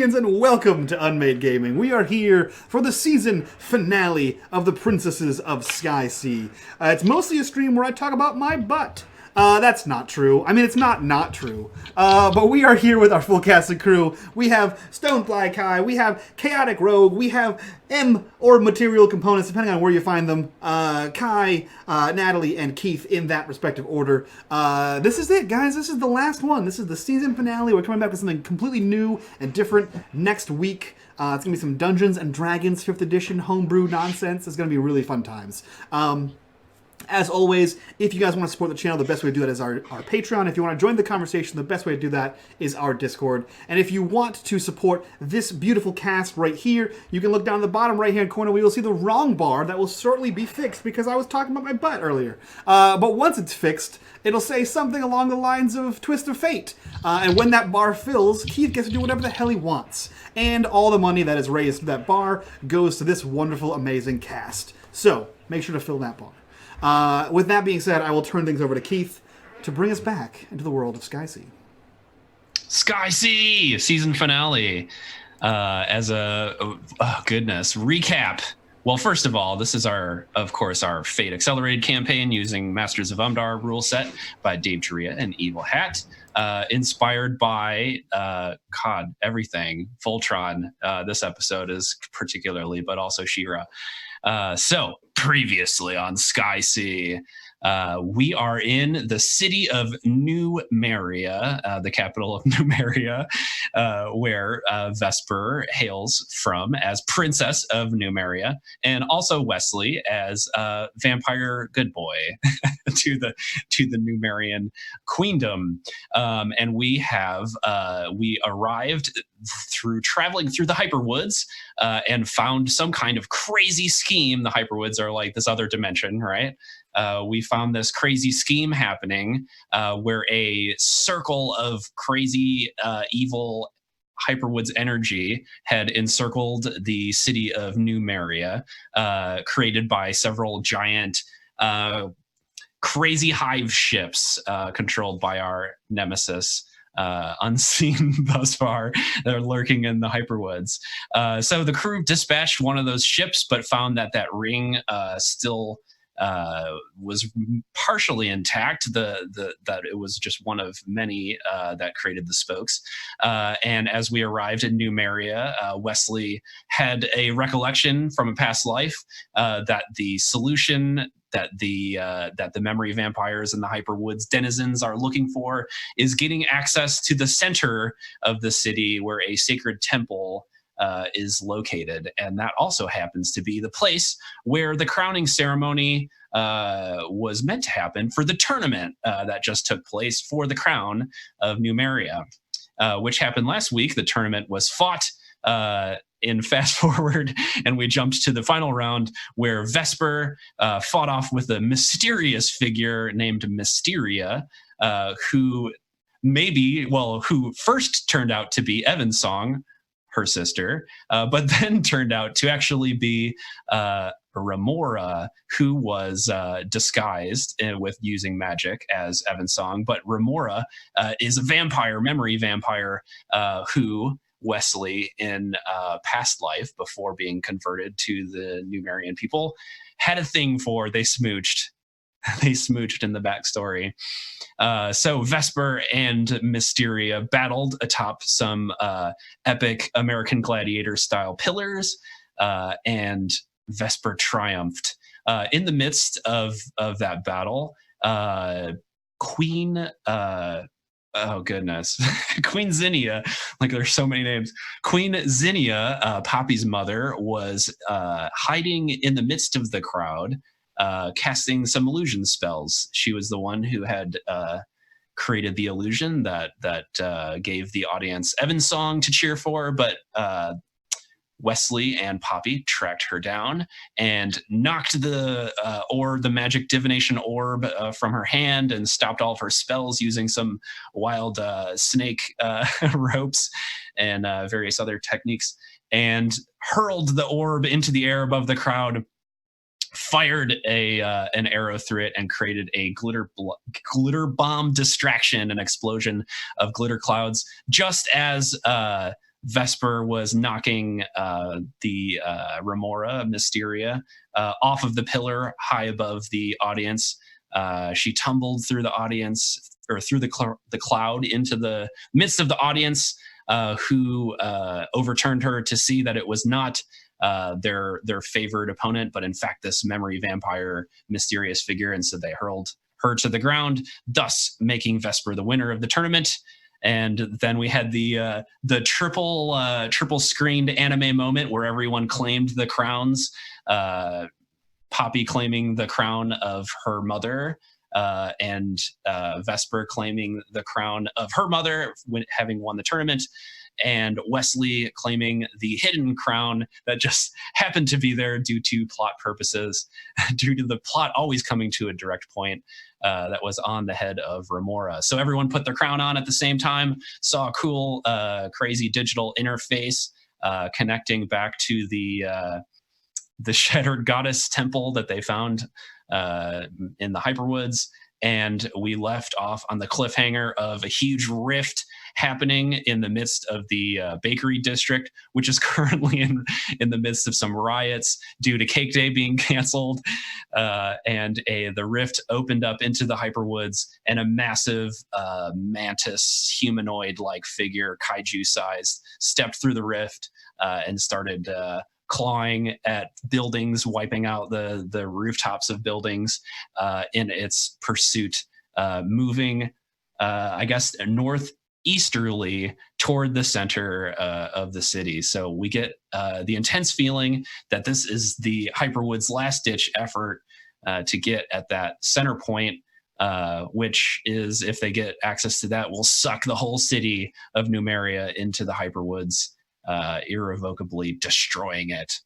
champions, and welcome to unMadeGaming. We are here for the season finale of the Princesses of Skysea. It's mostly a stream where I talk about my butt. That's not true. I mean, it's not true. But we are here with our full cast and crew. We have Stonefly Kai, we have Chaotic Rogue, we have M or material components, depending on where you find them. Kai, Natalie, and Keith in that respective order. This is it, guys. This is the last one. This is the season finale. We're coming back with something completely new and different next week. It's going to be some Dungeons and Dragons 5th edition homebrew nonsense. It's going to be really fun times. As always, if you guys want to support the channel, the best way to do that is our Patreon. If you want to join the conversation, the best way to do that is our Discord. And if you want to support this beautiful cast right here, you can look down the bottom right-hand corner where you'll see the wrong bar that will shortly be fixed because I was talking about my butt earlier. But once it's fixed, it'll say something along the lines of Twist of Fate. And when that bar fills, Keith gets to do whatever the hell he wants. And all the money that is raised to that bar goes to this wonderful, amazing cast. So, make sure to fill that bar. With that being said, I will turn things over to Keith to bring us back into the world of Skysea. Skysea season finale. As a goodness recap. Well, first of all, this is our Fate Accelerated campaign using Masters of Umdaar rule set by Dave Taria and Evil Hat, inspired by everything Voltron. This episode is particularly, but also Shero. So previously on Skysea, we are in the city of Numeria, the capital of Numeria, where Vesper hails from as Princess of Numeria, and also Wesley as Vampire Good Boy to the Numerian Queendom. And we arrived through traveling through the Hyperwoods and found some kind of crazy scheme. The Hyperwoods are like this other dimension, right? We found this crazy scheme happening where a circle of crazy, evil Hyperwoods energy had encircled the city of Numeria, created by several giant crazy hive ships controlled by our nemesis. Unseen thus far, they're lurking in the Hyperwoods. So the crew dispatched one of those ships, but found that ring still was partially intact. That it was just one of many that created the spokes. And as we arrived in Numeria, Wesley had a recollection from a past life that the solution that the memory vampires and the Hyperwoods denizens are looking for is getting access to the center of the city where a sacred temple is located. And that also happens to be the place where the crowning ceremony was meant to happen for the tournament that just took place for the crown of Numeria, which happened last week. The tournament was fought in fast forward, and we jumped to the final round where Vesper fought off with a mysterious figure named Mysteria, who first turned out to be Evensong, her sister, but then turned out to actually be Remora, who was disguised with using magic as Evensong. But Remora is a memory vampire, who Wesley in past life, before being converted to the Numerian people, had a thing for. They smooched in the backstory. So Vesper and Mysteria battled atop some epic American Gladiator style pillars, and Vesper triumphed. In the midst of that battle, Queen Queen Zinnia, like there's so many names. Queen Zinnia, Poppy's mother, was hiding in the midst of the crowd, casting some illusion spells. She was the one who had created the illusion that gave the audience Evensong to cheer for, but Wesley and Poppy tracked her down and knocked the magic divination orb from her hand and stopped all of her spells using some wild snake ropes and various other techniques, and hurled the orb into the air above the crowd, fired an arrow through it, and created a glitter bomb distraction, an explosion of glitter clouds, just as Vesper was knocking the Remora Mysteria off of the pillar high above the audience. She tumbled through the audience, or through the cloud into the midst of the audience, who overturned her to see that it was not their favored opponent, but in fact this memory vampire mysterious figure. And so they hurled her to the ground, thus making Vesper the winner of the tournament. And then we had the triple screened anime moment where everyone claimed the crowns. Poppy claiming the crown of her mother, and Vesper claiming the crown of her mother, having won the tournament, and Wesley claiming the hidden crown that just happened to be there due to plot purposes, due to the plot always coming to a direct point. That was on the head of Remora. So everyone put their crown on at the same time, saw a cool, crazy digital interface connecting back to the Shattered Goddess temple that they found in the Hyperwoods. And we left off on the cliffhanger of a huge rift happening in the midst of the bakery district, which is currently in the midst of some riots due to Cake Day being canceled. And the rift opened up into the Hyperwoods, and a massive mantis humanoid-like figure, kaiju-sized, stepped through the rift and started clawing at buildings, wiping out the rooftops of buildings in its pursuit, moving, I guess, northeasterly toward the center of the city. So we get the intense feeling that this is the Hyperwoods' last-ditch effort to get at that center point, which is, if they get access to that, will suck the whole city of Numeria into the Hyperwoods, irrevocably destroying it,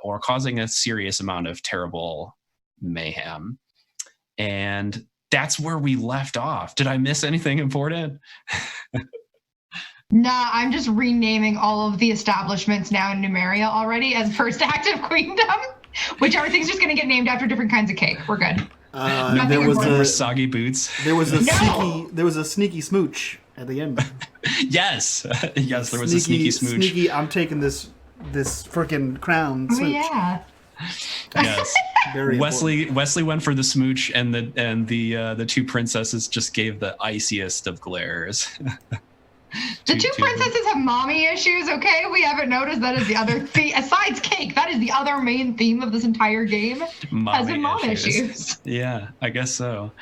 or causing a serious amount of terrible mayhem. And that's where we left off. Did I miss anything important? Nah, I'm just renaming all of the establishments now in Numeria already as First Active Queendom, which everything's just going to get named after different kinds of cake. We're good. There was a soggy boots. There was a sneaky smooch at the end. Yes, there was a sneaky smooch. Sneaky, I'm taking this freaking crown. Smooch. Oh yeah. Yes. Wesley went for the smooch, and the two princesses just gave the iciest of glares. The two princesses have mommy issues, okay? We haven't noticed that is the other theme. Aside cake, that is the other main theme of this entire game. Mom issues. Yeah, I guess so.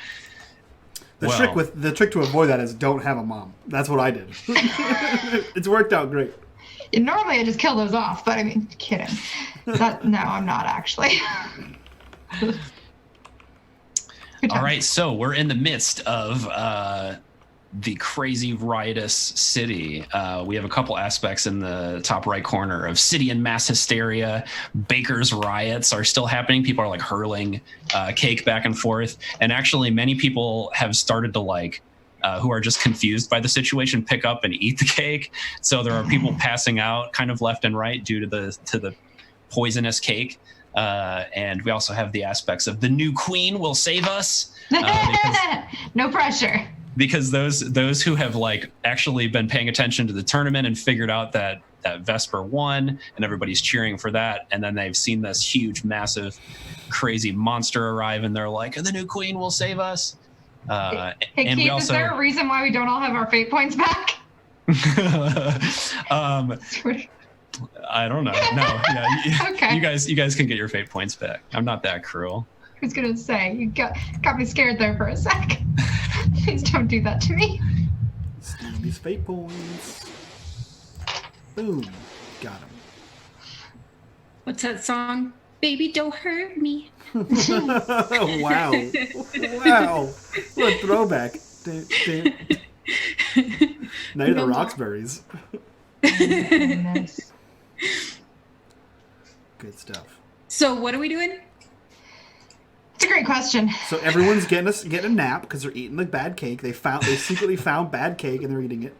The trick to avoid that is don't have a mom. That's what I did. It's worked out great. Normally I just kill those off, but I mean, kidding. No, I'm not actually. All right, so we're in the midst of the crazy riotous city. We have a couple aspects in the top right corner of city and mass hysteria. Bakers' riots are still happening. People are like hurling cake back and forth. And actually many people have started to who are just confused by the situation, pick up and eat the cake. So there are people passing out kind of left and right due to the poisonous cake. And we also have the aspects of the new queen will save us. No pressure. Because those who have actually been paying attention to the tournament and figured out that Vesper won, and everybody's cheering for that, and then they've seen this huge, massive, crazy monster arrive, and they're like, "The new queen will save us." Hey, Keith, is there a reason why we don't all have our fate points back? I don't know. No, yeah, okay. You guys can get your fate points back. I'm not that cruel. I was gonna say, you got me scared there for a sec. Please don't do that to me. Steal these fate points. Boom. Got him. What's that song? Baby, don't hurt me. Wow. Wow. What a throwback. Night of the Roxburies. Nice. Good stuff. So what are we doing? It's a great question. So everyone's getting a nap because they're eating the bad cake. They secretly found bad cake and they're eating it.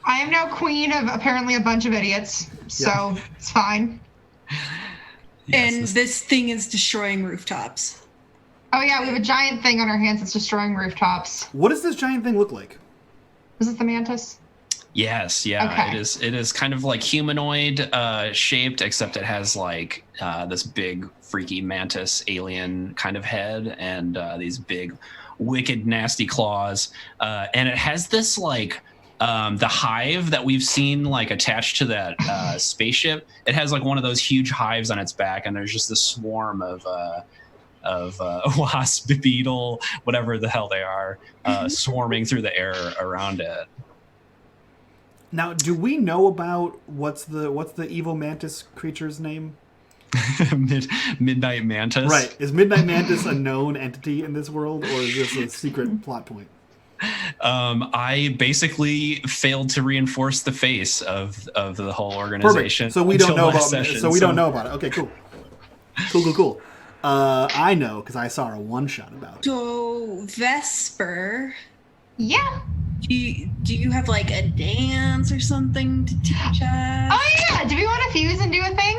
I am now queen of apparently a bunch of idiots, so It's fine. Yes, and this thing is destroying rooftops. Oh yeah, we have a giant thing on our hands that's destroying rooftops. What does this giant thing look like? Is it the Mantis? Yes, yeah, Okay. It is kind of like humanoid shaped, except it has like this big freaky mantis alien kind of head and these big wicked nasty claws, and it has this like the hive that we've seen like attached to that spaceship. It has like one of those huge hives on its back, and there's just this swarm of wasp, beetle, whatever the hell they are, swarming through the air around it. Now, do we know about what's the evil mantis creature's name? Midnight Mantis. Right. Is Midnight Mantis a known entity in this world, or is this a secret plot point? I basally failed to reinforce the face of the whole organization. Perfect. So we don't know about session, don't know about it. Okay, cool. Cool. I know because I saw a one-shot about it. So Vesper, Yeah. do you have like a dance or something to teach us? Oh yeah. Do we want to fuse and do a thing?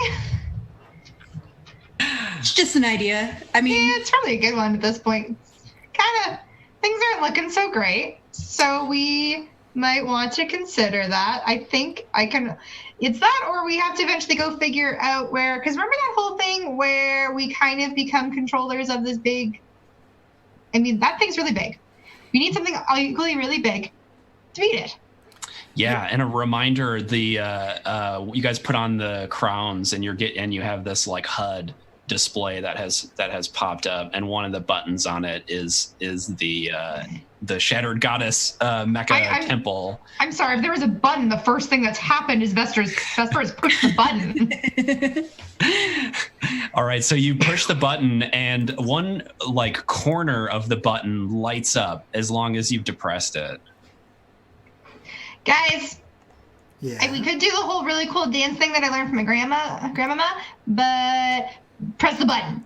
It's just an idea. I mean, Yeah, it's probably a good one at this point. Kind of, things aren't looking so great, so we might want to consider that. I think I can. It's that, or we have to eventually go figure out where. Because remember that whole thing where we kind of become controllers of this big. I mean, that thing's really big. We need something equally really big to beat it. Yeah, and a reminder: you guys put on the crowns, and you have this like HUD display that has popped up, and one of the buttons on it is the Shattered Goddess Mecha Temple. I'm sorry, if there was a button, the first thing that's happened is Vesper has pushed the button. All right, so you push the button, and one like corner of the button lights up as long as you've depressed it. Guys, Yeah. we could do the whole really cool dance thing that I learned from my grandmama, but press the button.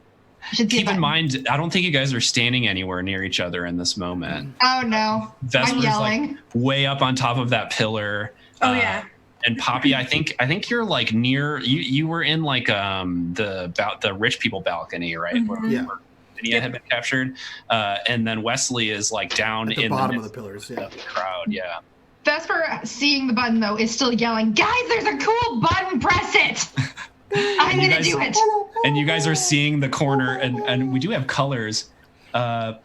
Keep in mind, I don't think you guys are standing anywhere near each other in this moment. Oh no, Vesper's I'm yelling. like way up on top of that pillar. oh yeah. And Poppy, I think you're like near. You were in like the rich people balcony, right? Mm-hmm. Yeah. Where Lydia had been captured, and then Wesley is like down At the in bottom the of the pillars. Yeah. of the crowd. Yeah. Vesper, seeing the button though, is still yelling, "Guys, there's a cool button! Press it! I'm gonna do it!" And you guys are seeing the corner, and we do have colors. Vesper's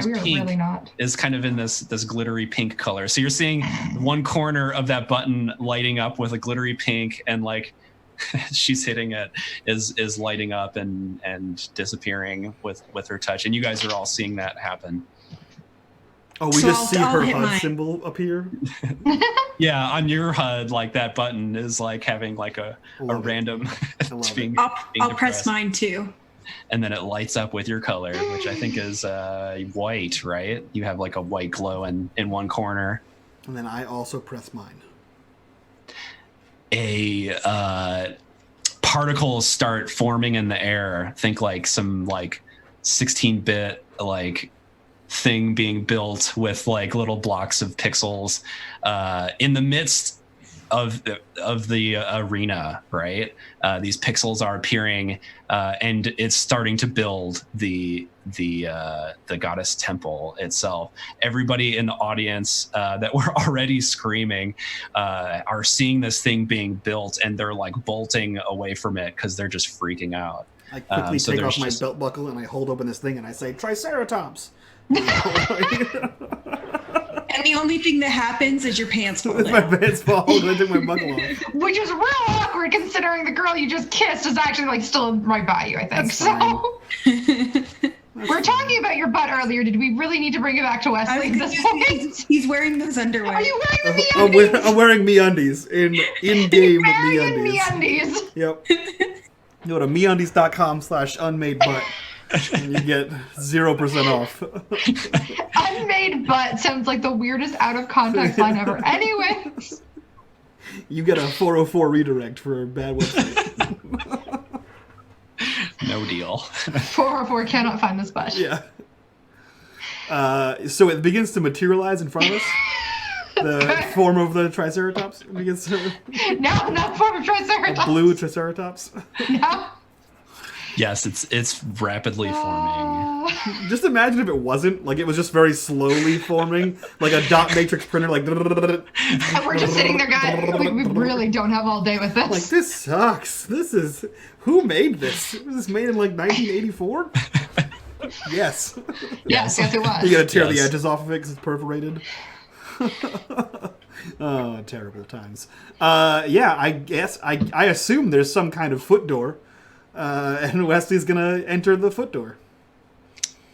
we are pink really not. is kind of in this glittery pink color. So you're seeing one corner of that button lighting up with a glittery pink, and like she's hitting it is lighting up and disappearing with her touch. And you guys are all seeing that happen. Oh, we So just see I'll her hit HUD mine. symbol appear. Yeah, on your HUD, like that button is like having like a Love it. random. love it's being, I'll being press depressed. mine too. And then it lights up with your color, which I think is white, right? You have like a white glow in one corner. And then I also press mine. Particles start forming in the air. Think like some like 16-bit like thing being built with like little blocks of pixels in the midst of the arena, right? These pixels are appearing, and it's starting to build the goddess temple itself. Everybody in the audience that were already screaming are seeing this thing being built, and they're like bolting away from it because they're just freaking out. I quickly So take there's off my just- belt buckle and I hold open this thing and I say, Triceratops! And the only thing that happens is your pants fall It's my down. pants fall when I took my buckle off. Which is real awkward considering the girl you just kissed is actually like still right by you, I think. That's fine. We were talking about your butt earlier. Did we really need to bring it back to Wesley at this point? He's wearing those underwear. Are you wearing the I'm MeUndies? wearing MeUndies in-game Wearing MeUndies. MeUndies. Yep. Go to MeUndies.com/unmadebutt and you get 0% off. Unmade butt sounds like the weirdest out of context line ever. Anyways. You get a 404 redirect for a bad website. No deal. 404 cannot find this butt. Yeah. So it begins to materialize in front of us. The form of the Triceratops begins to No, not form of a Triceratops. blue Triceratops. No. Yes, it's rapidly forming. Just imagine if it wasn't. Like, it was just very slowly forming. Like a dot matrix printer, like... And we're just sitting there, guys. We really don't have all day with this. Like, this sucks. This is... Who made this? Was this made in, like, 1984? Yes. Yes, it was. You gotta tear the Yes. edges off of it because it's perforated. Oh, terrible times. Yeah, I guess... I assume there's some kind of foot door. And Wesley's gonna enter the foot door.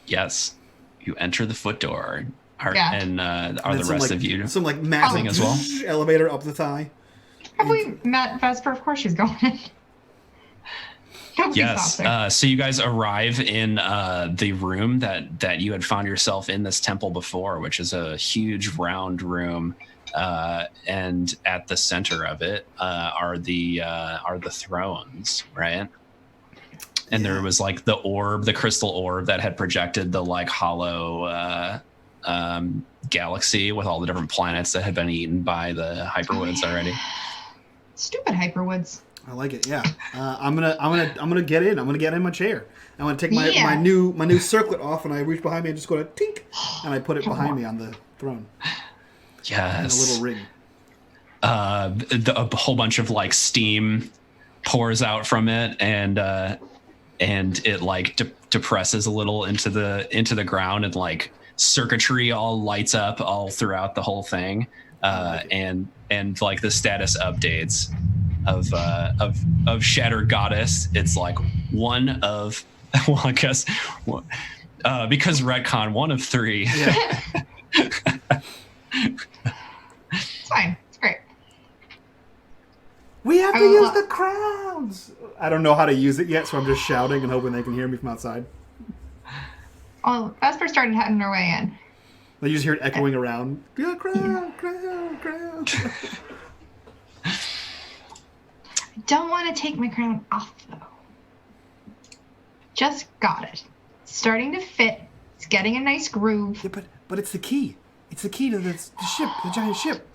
Yes, you enter the foot door. Are And the rest of you some like massive as well? elevator up the thigh? Have we met Vesper? Of course she's going in. Nobody Yes. stops her. So you guys arrive in the room that you had found yourself in this temple before, which is a huge round room, and at the center of it are the thrones, right? And there was like the crystal orb that had projected the like hollow galaxy with all the different planets that had been eaten by the Hyperwoods already. Stupid Hyperwoods. I like it. Yeah. I'm gonna get in. I'm gonna get in my chair. I'm gonna take my Yeah. new circlet off, and I reach behind me and just go to tink, and I put it behind me on the throne in a Yes. little ring. A whole bunch of like steam pours out from it, and it like depresses a little into the ground, and like circuitry all lights up all throughout the whole thing, and like the status updates of Shattered Goddess. It's like one of well, I guess because retcon 1 of 3. Yeah. It's fine. It's great. We have to I will- use the crowns. I don't know how to use it yet, so I'm just shouting and hoping they can hear me from outside. Well, Vesper started heading her way in. You just hear it echoing around. Yeah, crown. I don't want to take my crown off, though. Just got it. It's starting to fit. It's getting a nice groove. Yeah, but it's the key. It's the key to the ship, the giant ship.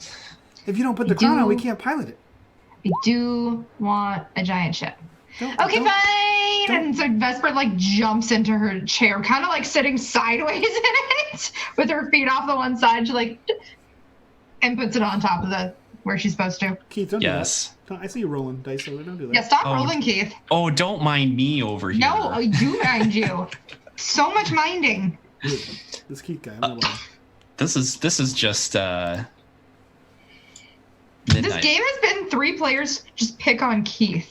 If you don't put the crown on, we can't pilot it. I do want a giant ship. Okay, Don't- fine. And so Vesper like jumps into her chair, kind of like sitting sideways in it, with her feet off the one side. She like and puts it on top of the where she's supposed to. Keith, don't Yes. do that. I see you rolling dice, so don't do that. Yeah, stop Oh, rolling, Keith. Oh, don't mind me over here. No, I do mind you. So much minding. Dude, this Keith guy. I don't know why. This is just This midnight. game has been 3 players just pick on Keith.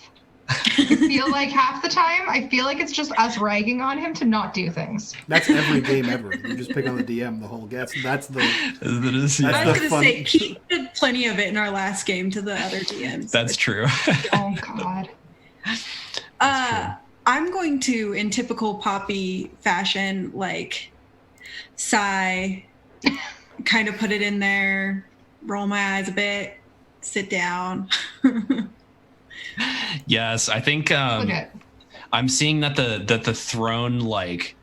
I feel like half the time, I feel like it's just us ragging on him to not do things. That's every game ever. You just pick on the DM the whole guess. That's the. That is- That's I the was gonna fun- say Keith did plenty of it in our last game to the other DMs. That's true. Oh God. I'm going to, in typical Poppy fashion, like sigh, kind of put it in there, roll my eyes a bit, sit down. Yes, I think Look at I'm seeing that the throne like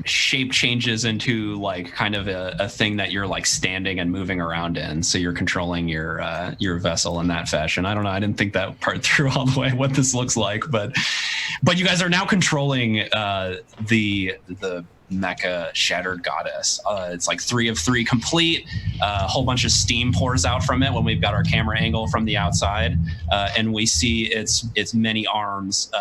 shape changes into like kind of a thing that you're like standing and moving around in, so you're controlling your vessel in that fashion. I don't know, I didn't think that part through all the way what this looks like, but you guys are now controlling the mecha Shattered Goddess. It's like 3 of 3 complete. A whole bunch of steam pours out from it when we've got our camera angle from the outside, and we see its many arms.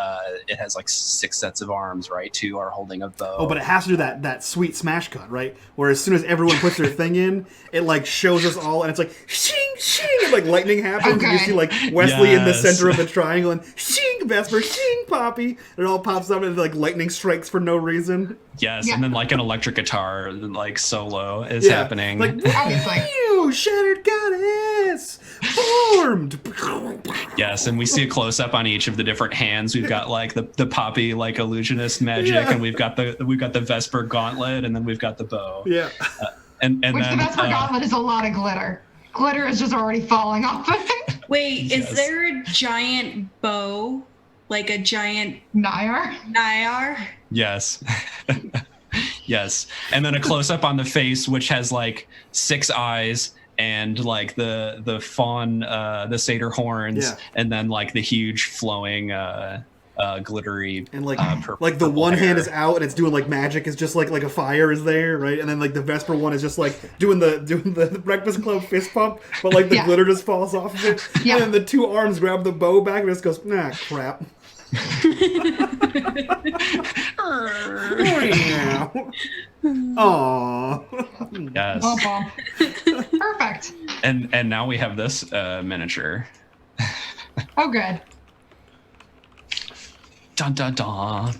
It has like 6 sets of arms, right? 2 are holding a bow. Oh, but it has to do that sweet smash cut, right? Where as soon as everyone puts their thing in, it like shows us all, and it's like shing shing, and like lightning happens. And you Okay. see like Wesley in the Yes. center of the triangle, and shing Vesper, shing Poppy. It all pops up, and like lightning strikes for no reason. Yes, Yeah. and then like an electric guitar like solo is happening. Like Obviously. "Whew, Shattered Goddess formed. Yes, and we see a close up on each of the different hands. We've got like the Poppy like illusionist magic, Yeah. and we've got the Vesper gauntlet, and then we've got the bow. Yeah. And Which then the Vesper gauntlet is a lot of glitter. Glitter is just already falling off of it. Wait, Yes. is there a giant bow? Like a giant Nair. Nyar? yes. Yes. And then a close up on the face, which has like 6 eyes and like the fawn, the satyr horns, and then like the huge flowing glittery And like purple the one hair. hand is out and it's doing like magic. It's just like a fire is there, right? And then like the Vesper one is just like doing the Breakfast Club fist pump, but like the glitter just falls off of it. Yeah. And then the two arms grab the bow back and it just goes, nah, crap. Aww. Yes. Womp womp. Perfect. And now we have this miniature. Oh, good. Dun dun dun.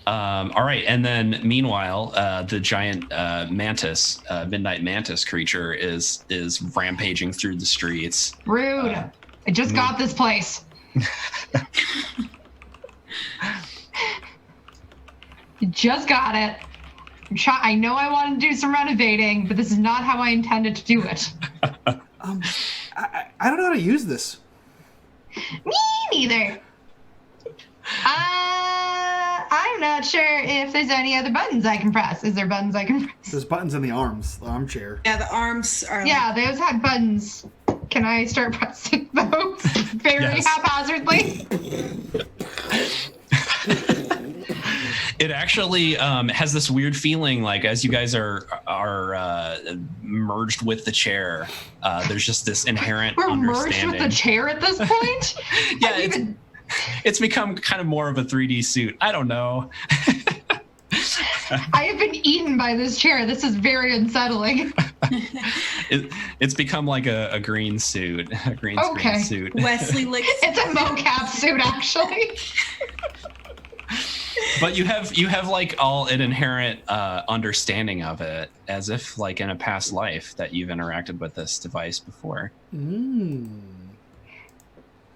All right, and then meanwhile, the giant Mantis, midnight Mantis creature is rampaging through the streets. Rude. I just got this place. Just got it. I know I wanted to do some renovating, but this is not how I intended to do it. I don't know how to use this. Me neither. I'm not sure if there's any other buttons I can press. Is there buttons I can press? There's buttons in the arms, the armchair. Yeah, the arms are. Yeah, those had buttons. Can I start pressing those very Yes. haphazardly? It actually has this weird feeling, like as you guys are merged with the chair, there's just this inherent We're merged understanding. with the chair at this point? Yeah, it's become kind of more of a 3D suit. I don't know. I have been eaten by this chair. This is very unsettling. It's become like a green suit, a green screen suit. Wesley licks. It's a mocap suit, actually. But you have like all an inherent understanding of it, as if like in a past life that you've interacted with this device before.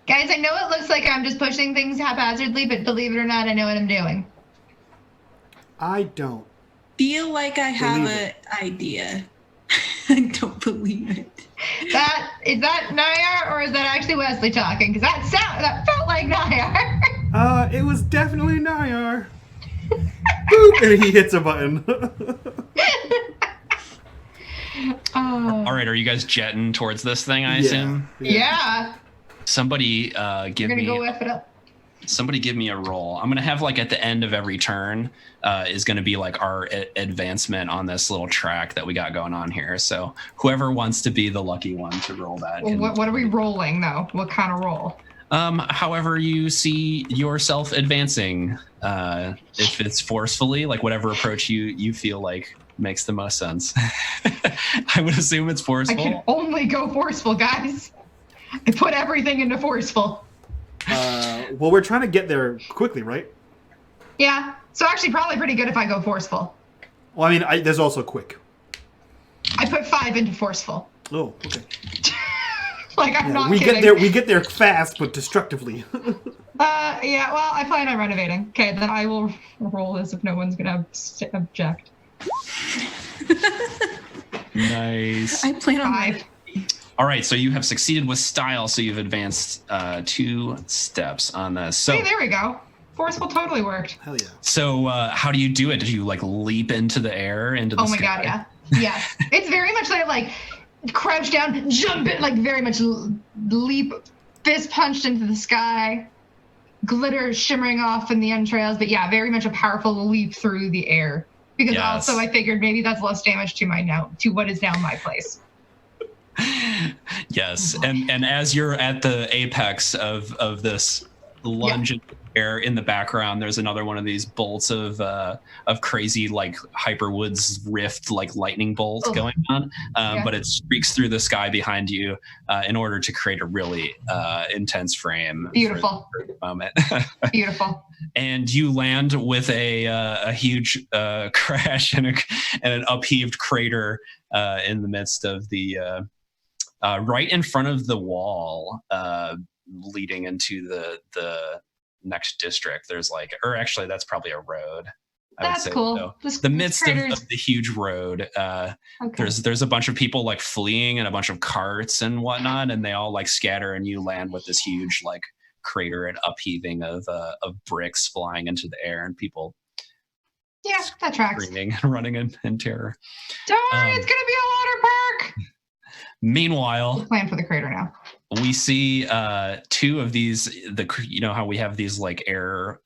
Guys, I know it looks like I'm just pushing things haphazardly, but believe it or not, I know what I'm doing. I don't. Feel like I have an idea. I don't believe it. Is that Nayar, or is that actually Wesley talking? Because that felt like Nayar. It was definitely Nayar. Boop, and he hits a button. All right, are you guys jetting towards this thing? I assume. Yeah. Somebody give We're me. gonna go F it up. Somebody give me a roll. I'm gonna have like at the end of every turn is gonna be like our advancement on this little track that we got going on here. So whoever wants to be the lucky one to roll that. Well, what are we rolling though? What kind of roll? However you see yourself advancing, if it's forcefully, like whatever approach you feel like makes the most sense. I would assume it's forceful. I can only go forceful, guys. I put everything into forceful. Well, we're trying to get there quickly, right? Yeah. So actually, probably pretty good if I go forceful. Well, I mean, there's also quick. I put 5 into forceful. Oh, okay. Like, I'm not we kidding. get there fast, but destructively. Yeah, well, I plan on renovating. Okay, then I will roll this if no one's gonna object. Nice. I plan on 5. All right, so you have succeeded with style, so you've advanced 2 steps on this. So, Hey, there we go. Forceful totally worked. Hell yeah. so how do you do it? Did you like leap into the air, into the Oh my sky? god, yeah. Yes. It's very much like crouch down, jump it, like very much leap, fist punched into the sky, glitter shimmering off in the entrails, but yeah, very much a powerful leap through the air. Because Yes. also I figured maybe that's less damage to what is now my place. Yes, and as you're at the apex of this lunge in the air, in the background, there's another one of these bolts of crazy like Hyperwoods rift like lightning bolt going on, but it streaks through the sky behind you in order to create a really intense frame. Beautiful. For the moment. Beautiful. And you land with a huge crash and an upheaved crater in the midst of the. Right in front of the wall leading into the next district, there's like, or actually that's probably a road. That's cool. So. The midst of the huge road, there's a bunch of people like fleeing and a bunch of carts and whatnot, and they all like scatter, and you land with this huge like crater and upheaving of bricks flying into the air, and people that tracks. screaming and running in terror. Don't worry, it's gonna be a water park. Meanwhile, plan for the crater now. we see two of these. You know how we have these like air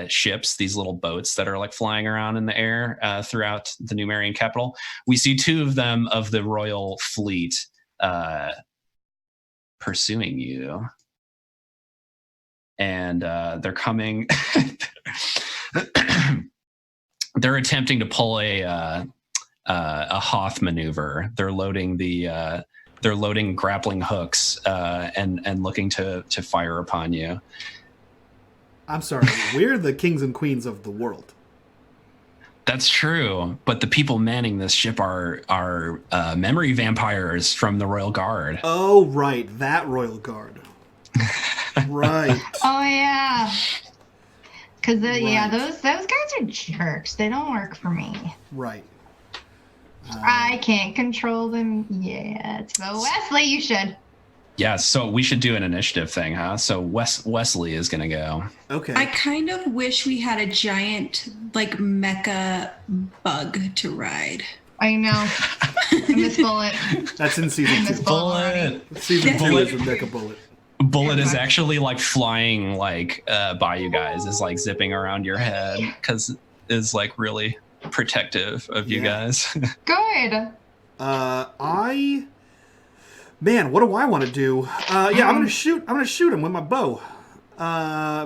ships, these little boats that are like flying around in the air throughout the Numerian capital. We see two of them of the royal fleet pursuing you, and they're coming. They're attempting to pull a Hoth maneuver. They're loading grappling hooks and looking to fire upon you. I'm sorry, we're the kings and queens of the world. That's true, but the people manning this ship are memory vampires from the Royal Guard. Oh, right, that Royal Guard. Right. Oh yeah. Because Right. those guys are jerks. They don't work for me. Right. I can't control them yet. But Wesley, you should. Yeah, so we should do an initiative thing, huh? So Wesley is gonna go. Okay. I kind of wish we had a giant, like, mecha bug to ride. I know. I miss Bullet. That's in I season miss 2. Bullet already. Season 2 Bullet. is the Mecha Bullet. Bullet is actually like flying like by you guys, is like zipping around your head because is like really protective of you guys. Good. Man, what do I want to do? I'm gonna shoot him with my bow.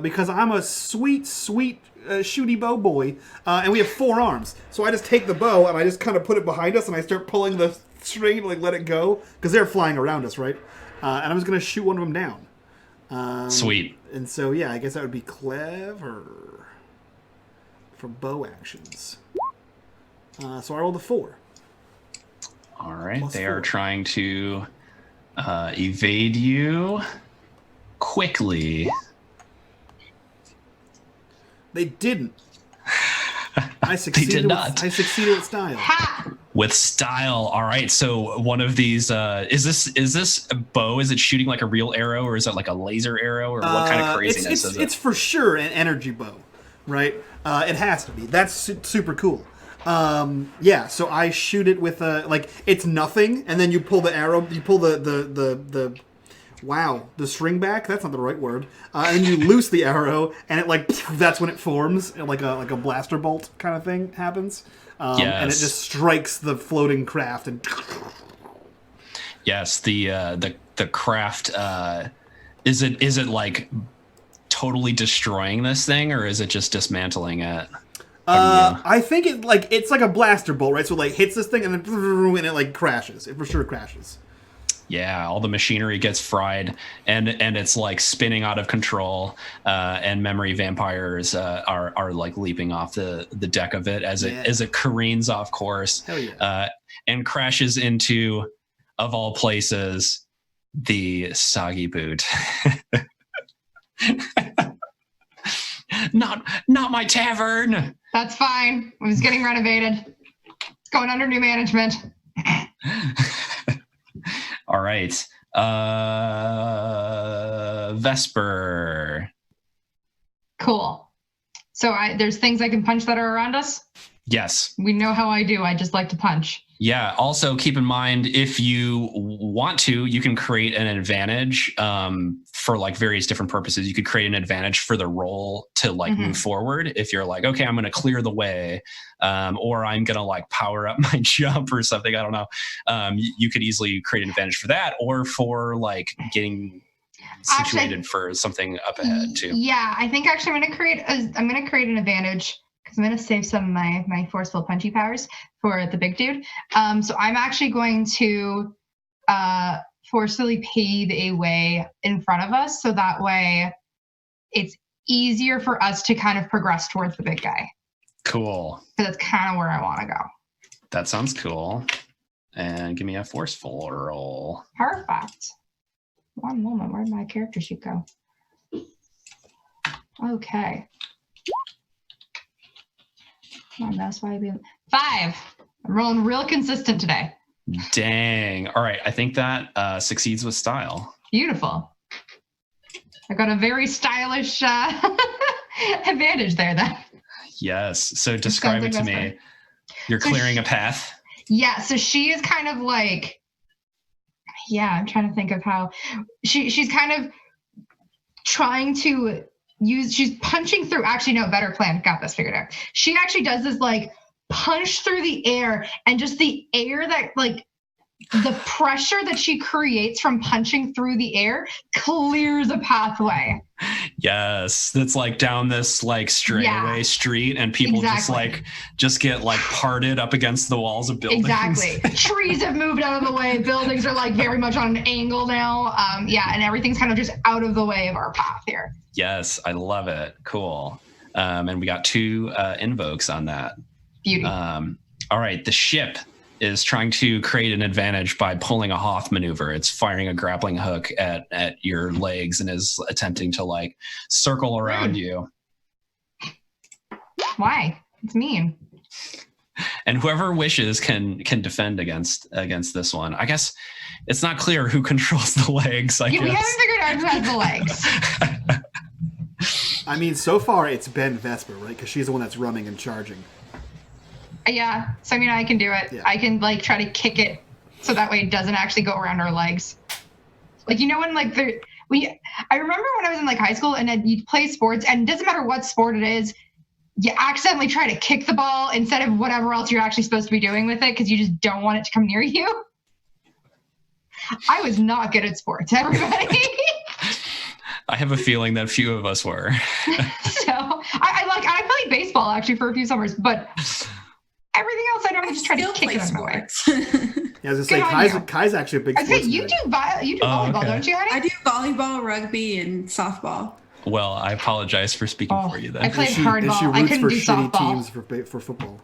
Because I'm a sweet shooty bow boy. And we have 4 arms. So I just take the bow and I just kind of put it behind us and I start pulling the string, like let it go. Because they're flying around us, right? And I'm just gonna shoot one of them down. Sweet. And so I guess that would be clever for bow actions. So I rolled a 4. All right, Plus they 4. are trying to evade you quickly. They didn't. I succeeded. They did not. I succeeded with style. Ha! With style. All right, so one of these is this a bow? Is it shooting like a real arrow, or is it like a laser arrow, or what kind of craziness is it? It's for sure an energy bow, right? It has to be. That's super cool. So I shoot it with it's nothing, and then you pull the arrow, you pull the string back. That's not the right word. And you loose the arrow, and it that's when it forms, like a blaster bolt kind of thing happens. And it just strikes the floating craft and. Yes, the craft. Is it like totally destroying this thing, or is it just dismantling it? I think it's like a blaster bolt, right? So it hits this thing and then it crashes. It for sure crashes. Yeah, all the machinery gets fried, and it's like spinning out of control, and memory vampires are like leaping off the deck of it as it careens off course. Hell yeah. And crashes into, of all places, the soggy boot. Not my tavern. That's fine. It was getting renovated. It's going under new management. All right. Vesper. Cool. So there's things I can punch that are around us? Yes. We know how I do. I just like to punch. Yeah. Also, keep in mind, if you want to, you can create an advantage for like various different purposes. You could create an advantage for the roll to move forward. If you're like, okay, I'm going to clear the way, or I'm going to power up my jump or something. I don't know. You could easily create an advantage for that, or for getting situated for something up ahead too. Yeah, I think actually I'm going to create an advantage. I'm going to save some of my forceful punchy powers for the big dude. So I'm actually going to forcefully pave a way in front of us, so that way it's easier for us to kind of progress towards the big guy. Cool. So that's kind of where I want to go. That sounds cool. And give me a forceful roll. Perfect. One moment. Where'd my character sheet go? Okay. Come on, that's why 5. I'm rolling real consistent today. Dang. All right. I think that succeeds with style. Beautiful. I got a very stylish advantage there then. Yes. So describe it to me. You're clearing a path. Yeah. So she is kind of Yeah, I'm trying to think of how she's kind of trying to she's punching through. Actually, no, better plan. Got this figured out. She actually does this like punch through the air, and just the air that like the pressure that she creates from punching through the air clears a pathway. Yes, that's like down this like straightaway street, and people just get like parted up against the walls of buildings. Exactly. Trees have moved out of the way. Buildings are like very much on an angle now. And everything's kind of just out of the way of our path here. Yes, I love it. Cool. And we got 2 invokes on that. Beauty. All right, the ship is trying to create an advantage by pulling a Hoth maneuver. It's firing a grappling hook at your legs and is attempting to like circle around you. Why? It's mean. And whoever wishes can defend against this one. I guess it's not clear who controls the legs. I guess. We haven't figured out who has the legs. I mean, so far it's been Vesper, right? Because she's the one that's running and charging. Yeah, so I mean, I can do it. Yeah. I can like try to kick it so that way it doesn't actually go around our legs. Like, you know, when like I remember when I was in like high school and then you'd play sports, and it doesn't matter what sport it is, you accidentally try to kick the ball instead of whatever else you're actually supposed to be doing with it because you just don't want it to come near you. I was not good at sports, everybody. I have a feeling that few of us were. So I played baseball actually for a few summers, but everything else I normally just try to kick it out of my way. Yeah, I was gonna say, Kai's actually a big I say sports you fan. do volleyball, okay. don't you, honey? I do volleyball, rugby, and softball. Well, I apologize for speaking for you then. I played And she hardball. I roots couldn't for do shitty softball. teams for football.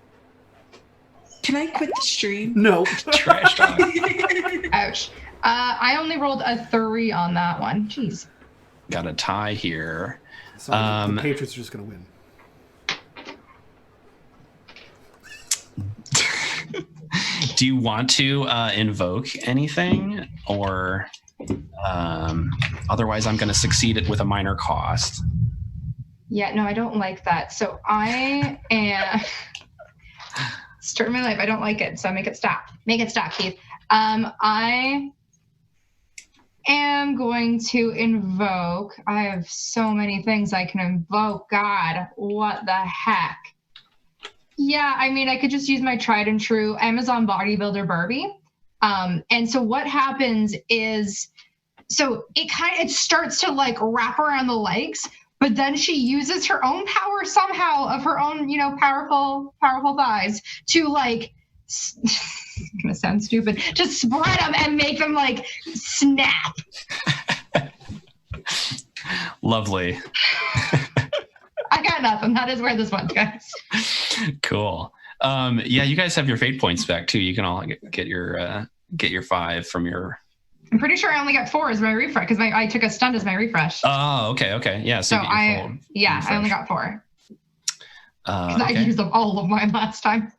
Can I quit the stream? No. Trash talk. Ouch. I only rolled a 3 on that one. Jeez. Got a tie here. So the Patriots are just gonna win. Do you want to invoke anything, or otherwise I'm going to succeed it with a minor cost? Yeah, no, I don't like that. So I am starting my life. I don't like it. So make it stop. Make it stop, Keith. I am going to invoke. I have so many things I can invoke. God, what the heck? Yeah, I mean, I could just use my tried and true Amazon bodybuilder Barbie. And so what happens is, so it starts to like wrap around the legs, but then she uses her own power somehow of her own, powerful thighs to like, it's gonna sound stupid, to spread them and make them like snap. Lovely. I got nothing. That is where this went, guys. Cool. Yeah, you guys have your fate points back too. You can all get your 5 from your. I'm pretty sure I only got 4 as my refresh because I took a stun as my refresh. Oh, okay. Yeah. So I only got 4. Because I okay. used up all of mine last time.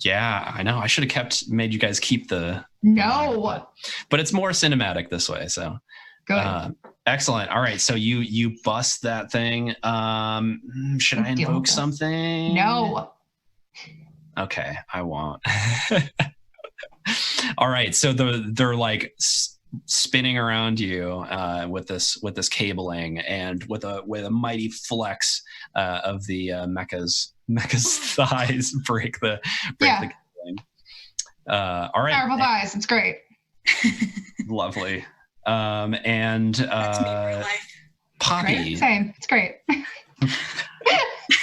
Yeah, I know. I should have made you guys keep the. No. But it's more cinematic this way. So. Good. Excellent. All right. So you bust that thing. Should I invoke something? No. Okay, I won't. All right. So they're like spinning around you with this cabling, and with a mighty flex of the mecha's thighs break the cabling. All right. Powerful thighs. It's great. Lovely. And That's me in real life. Poppy. Right? Same. It's great.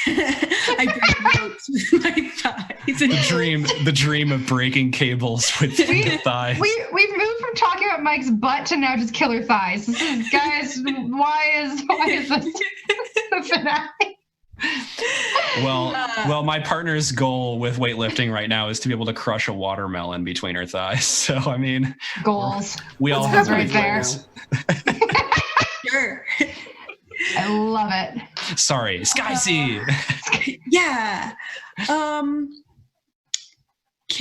I break ropes with my thighs. The dream of breaking cables with your thighs. We've moved from talking about Mike's butt to now just killer thighs. This is, guys, why is this the finale? Well, my partner's goal with weightlifting right now is to be able to crush a watermelon between her thighs. So, I mean, Goals. We all That's have right there. Sure. I love it. Sorry, Skysea. Yeah.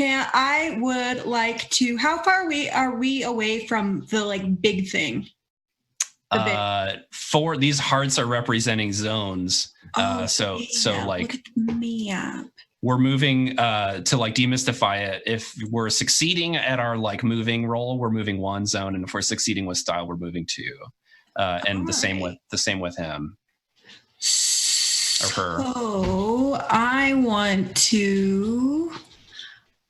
I would like to. How far are we away from the like big thing? For these hearts are representing zones. Look Like at the map. we're moving to like demystify it. If we're succeeding at our like moving roll, we're moving 1 zone, and if we're succeeding with style, we're moving 2. And the same with him or her. So I want to.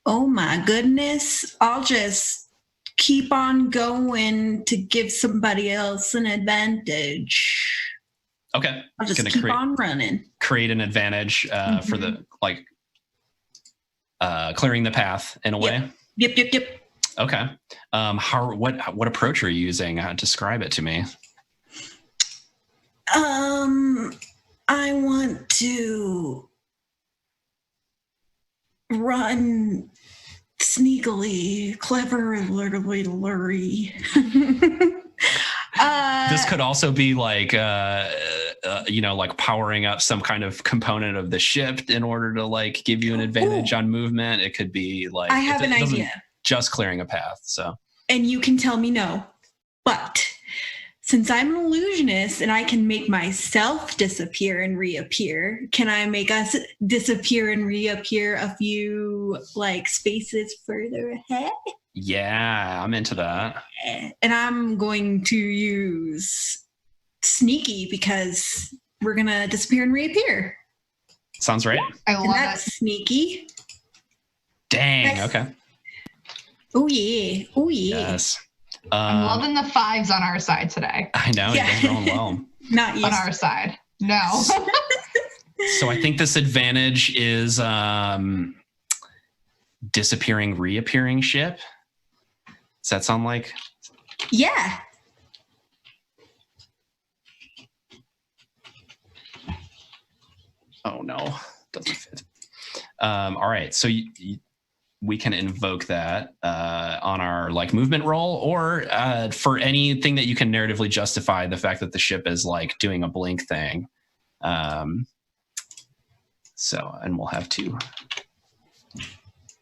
Oh my goodness! I'll just keep on going to give somebody else an advantage. Okay, I'll just keep on running. Create an advantage for the like clearing the path in a way. Yep. Okay. What approach are you using? Describe it to me. I want to run sneakily, cleverly, lurry. This could also be like, like powering up some kind of component of the ship in order to like give you an advantage on movement. It could be like I have an idea. Just clearing a path. So, and you can tell me no, but since I'm an illusionist and I can make myself disappear and reappear, can I make us disappear and reappear a few like spaces further ahead? Yeah, I'm into that. And I'm going to use sneaky because we're going to disappear and reappear. Sounds right. I love that's it. Sneaky. Dang, okay. Oh, yeah. Yes. I'm loving the 5s on our side today. I know, Yeah. you're going well. Not On our side. No. So I think this advantage is disappearing, reappearing ship. Does that sound like? Yeah. Oh no, doesn't fit. All right, so we can invoke that on our like movement roll, or for anything that you can narratively justify the fact that the ship is like doing a blink thing. So, and we'll have 2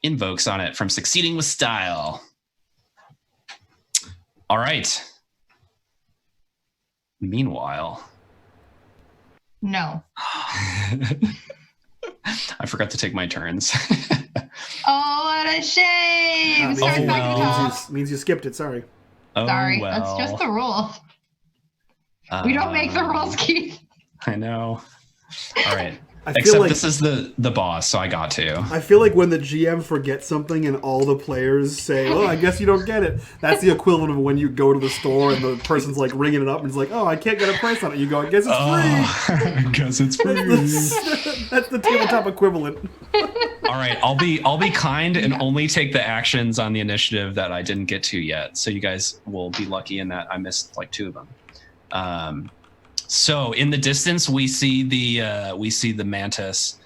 invokes on it from succeeding with style. All right. Meanwhile. No. I forgot to take my turns. Oh, what a shame. Start back at the top. Means you skipped it. Sorry. Sorry, well. that's just the rule. We don't make the rules, Keith. I know. All right. I feel Except like this is the boss, so I got to. I feel like when the GM forgets something and all the players say, "Oh, I guess you don't get it." That's the equivalent of when you go to the store and the person's like ringing it up and it's like, "Oh, I can't get a price on it." You go, "I guess it's free." I guess it's free. That's the tabletop equivalent. All right, I'll be kind and only take the actions on the initiative that I didn't get to yet. So you guys will be lucky in that I missed like 2 of them. So in the distance, we see the Mantis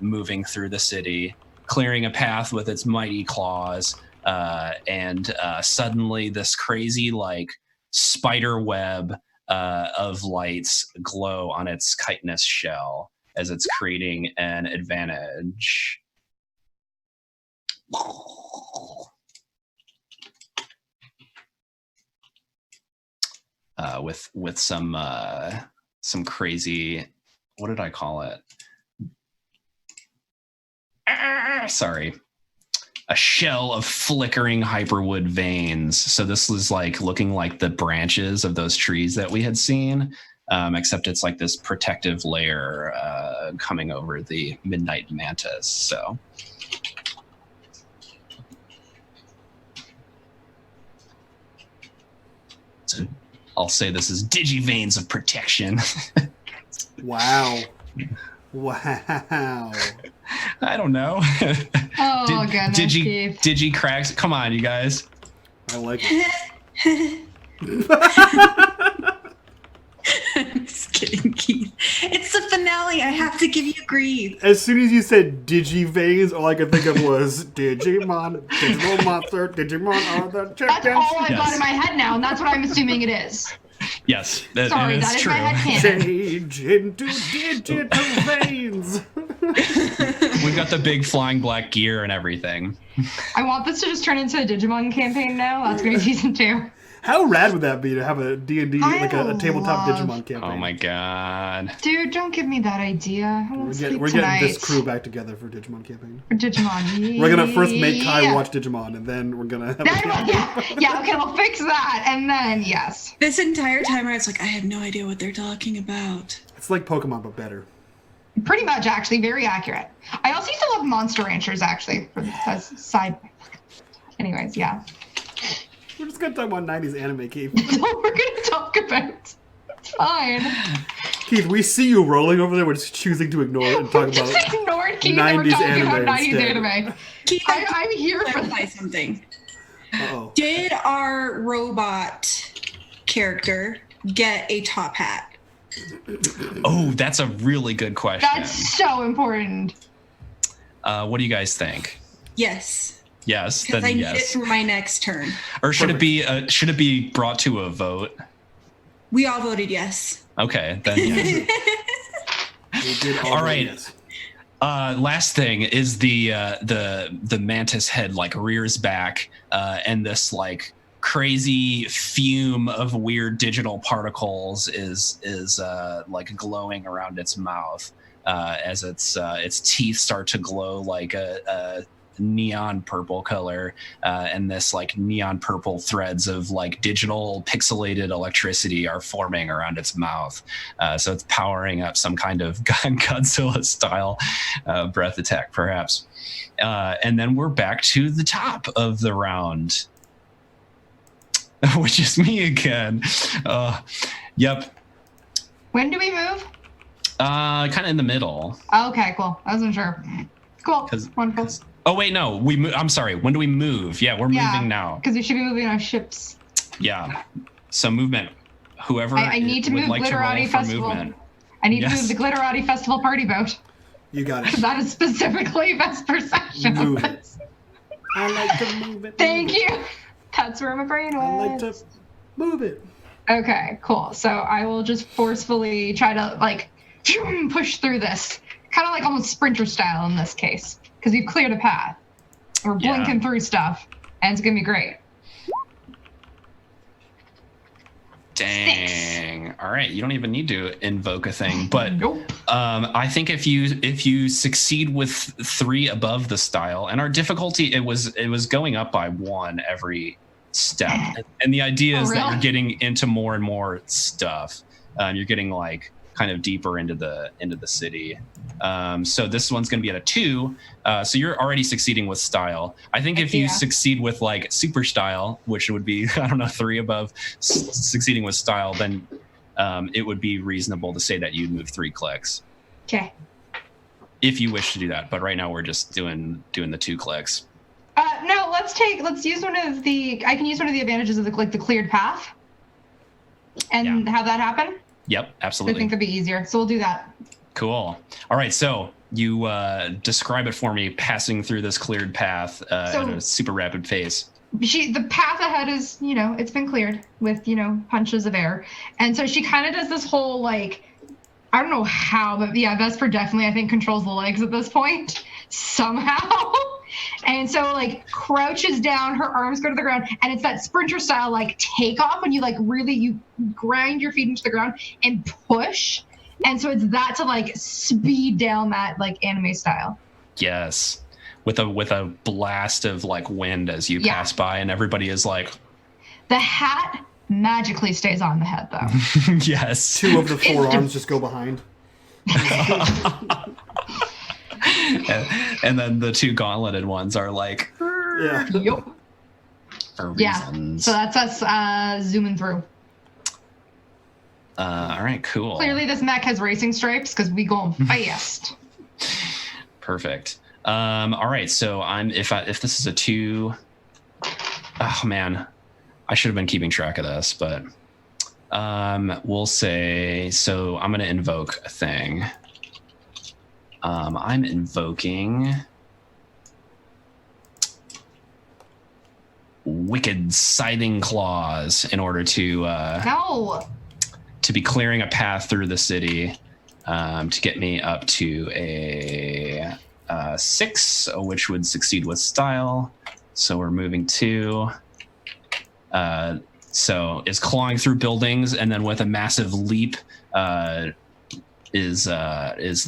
moving through the city, clearing a path with its mighty claws, and suddenly this crazy like spider web of lights glow on its chitinous shell as it's creating an advantage. With some crazy, what did I call it? Sorry, a shell of flickering hyperwood veins. So this was like looking like the branches of those trees that we had seen, except it's like this protective layer coming over the midnight mantis. So. I'll say this is digiveins of protection. Wow. Wow. I don't know. Oh, goodness, Keith. Digi cracks. Come on, you guys. I like it. I'm just kidding, Keith. It's the finale. I have to give you grief. As soon as you said Digiveins, all I could think of was Digimon, Digital Monster, Digimon are the That's champions. all I've got in my head now, and that's what I'm assuming it is. Yes, Sorry, that is true. my head canon. Change into digital veins. We've got the big flying black gear and everything. I want this to just turn into a Digimon campaign now. That's going to be season 2. How rad would that be to have a D&D, like a tabletop love- Digimon campaign? Oh my god. Dude, don't give me that idea. I won't sleep We're tonight. getting this crew back together for Digimon campaign. For Digimon. We're gonna first make Kai Yeah. watch Digimon, and then we're gonna have a Yeah, okay, we'll fix that, and then, yes. This entire time I was like, I have no idea what they're talking about. It's like Pokemon, but better. Pretty much, actually, very accurate. I also used to love Monster Ranchers, actually, as side... Anyways, yeah. We're just gonna talk about 90s anime, Keith. That's all we're gonna talk about. It's fine. Keith, we see you rolling over there. We're just choosing to ignore it and talk about. Just ignored Keith and we're 90s talking anime about 90s instead. anime. Keith, I'm here for clarify this. something. Uh-oh. Did our robot character get a top hat? Oh, that's a really good question. That's so important. What do you guys think? Yes. Yes, Because then I need it yes. for my next turn. Or should it be brought to a vote? We all voted yes. Okay, then yes. We did All right. this. Last thing is the mantis head like rears back, and this like crazy fume of weird digital particles is like glowing around its mouth as its teeth start to glow like a neon purple color, and this like neon purple threads of like digital pixelated electricity are forming around its mouth. So it's powering up some kind of Godzilla style breath attack, perhaps. And then we're back to the top of the round, which is me again. Yep. When do we move? Kind of in the middle. Okay, cool. I wasn't sure. Cool. Wonderful. Oh wait, no. I'm sorry. When do we move? Yeah, we're moving now. Because we should be moving our ships. Yeah. So movement. Whoever I need to would move like to roll Glitterati for Festival. movement. I need to Yes. move the Glitterati Festival party boat. You got Because it. that is specifically Vesper section. Move it. I like to move it. Thank you. That's where my brain I like was. to move it. Okay, cool. So I will just forcefully try to like push through this. Kind of like almost sprinter style in this case. Because we've cleared a path. We're Yeah. blinking through stuff. And it's going to be great. Dang. All right. You don't even need to invoke a thing, but Nope. I think if you succeed with 3 above the style, and our difficulty it was going up by 1 every step, and the idea is that really? you're getting into more and more stuff. You're getting like kind of deeper into the city. So this one's going to be at a 2. So you're already succeeding with style. I think if you Yeah. succeed with like super style, which would be, I don't know, 3 above succeeding with style, then it would be reasonable to say that you'd move 3 clicks Okay. if you wish to do that. But right now we're just doing the 2 clicks. No, let's use one of the, I can use one of the advantages of the cleared path. And have that happen. Yep, I absolutely. think that'd be easier. So we'll do that. Cool. All right, so you describe it for me, passing through this cleared path at a super rapid pace. The path ahead is, it's been cleared with, punches of air. And so she kind of does this whole, like, I don't know how, but yeah, Vesper definitely, I think, controls the legs at this point somehow. And so, like, crouches down, her arms go to the ground, and it's that sprinter style, like, takeoff when you, like, really, you grind your feet into the ground and push. And so it's that to, like, speed down that, like, anime style. Yes. With a blast of like wind as you pass by, and everybody is like, the hat magically stays on the head, though. yes. 2 of the 4 arms just go behind. and then the 2 gauntleted ones are like, Yeah. Yup. for Yeah. reasons. So that's us zooming through. All right, cool. Clearly, this mech has racing stripes because we going fast. Perfect. All right, so if this is a 2, oh man, I should have been keeping track of this, but we'll say, so I'm gonna invoke a thing. I'm invoking Wicked Scything Claws in order to No. be clearing a path through the city, to get me up to a 6, which would succeed with style. So we're moving 2. So is clawing through buildings, and then with a massive leap, is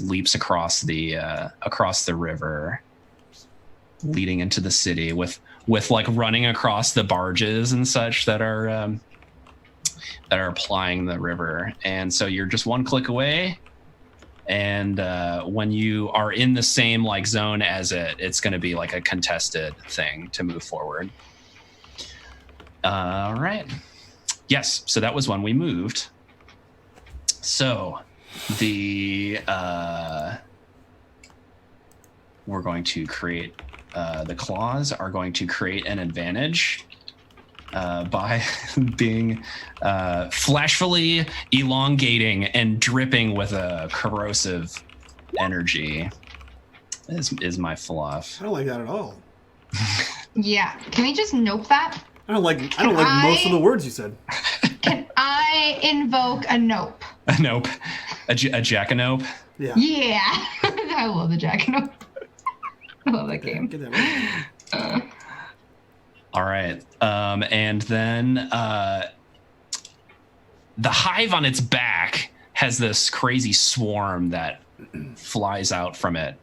leaps across the river, leading into the city with like running across the barges and such that are plying the river. And so you're just one click away, and when you are in the same like zone as it's going to be like a contested thing to move forward. All right. Yes, so that was when we moved. So we're going to create the claws are going to create an advantage by being flashfully elongating and dripping with a corrosive energy. Is my fluff. I don't like that at all. Yeah. Can we just nope that? I don't like most of the words you said. Can I invoke a nope? A nope. A jackanope. Yeah. Yeah. I love the jackanope. I love that game. Get that right. All right. And then the hive on its back has this crazy swarm that flies out from it.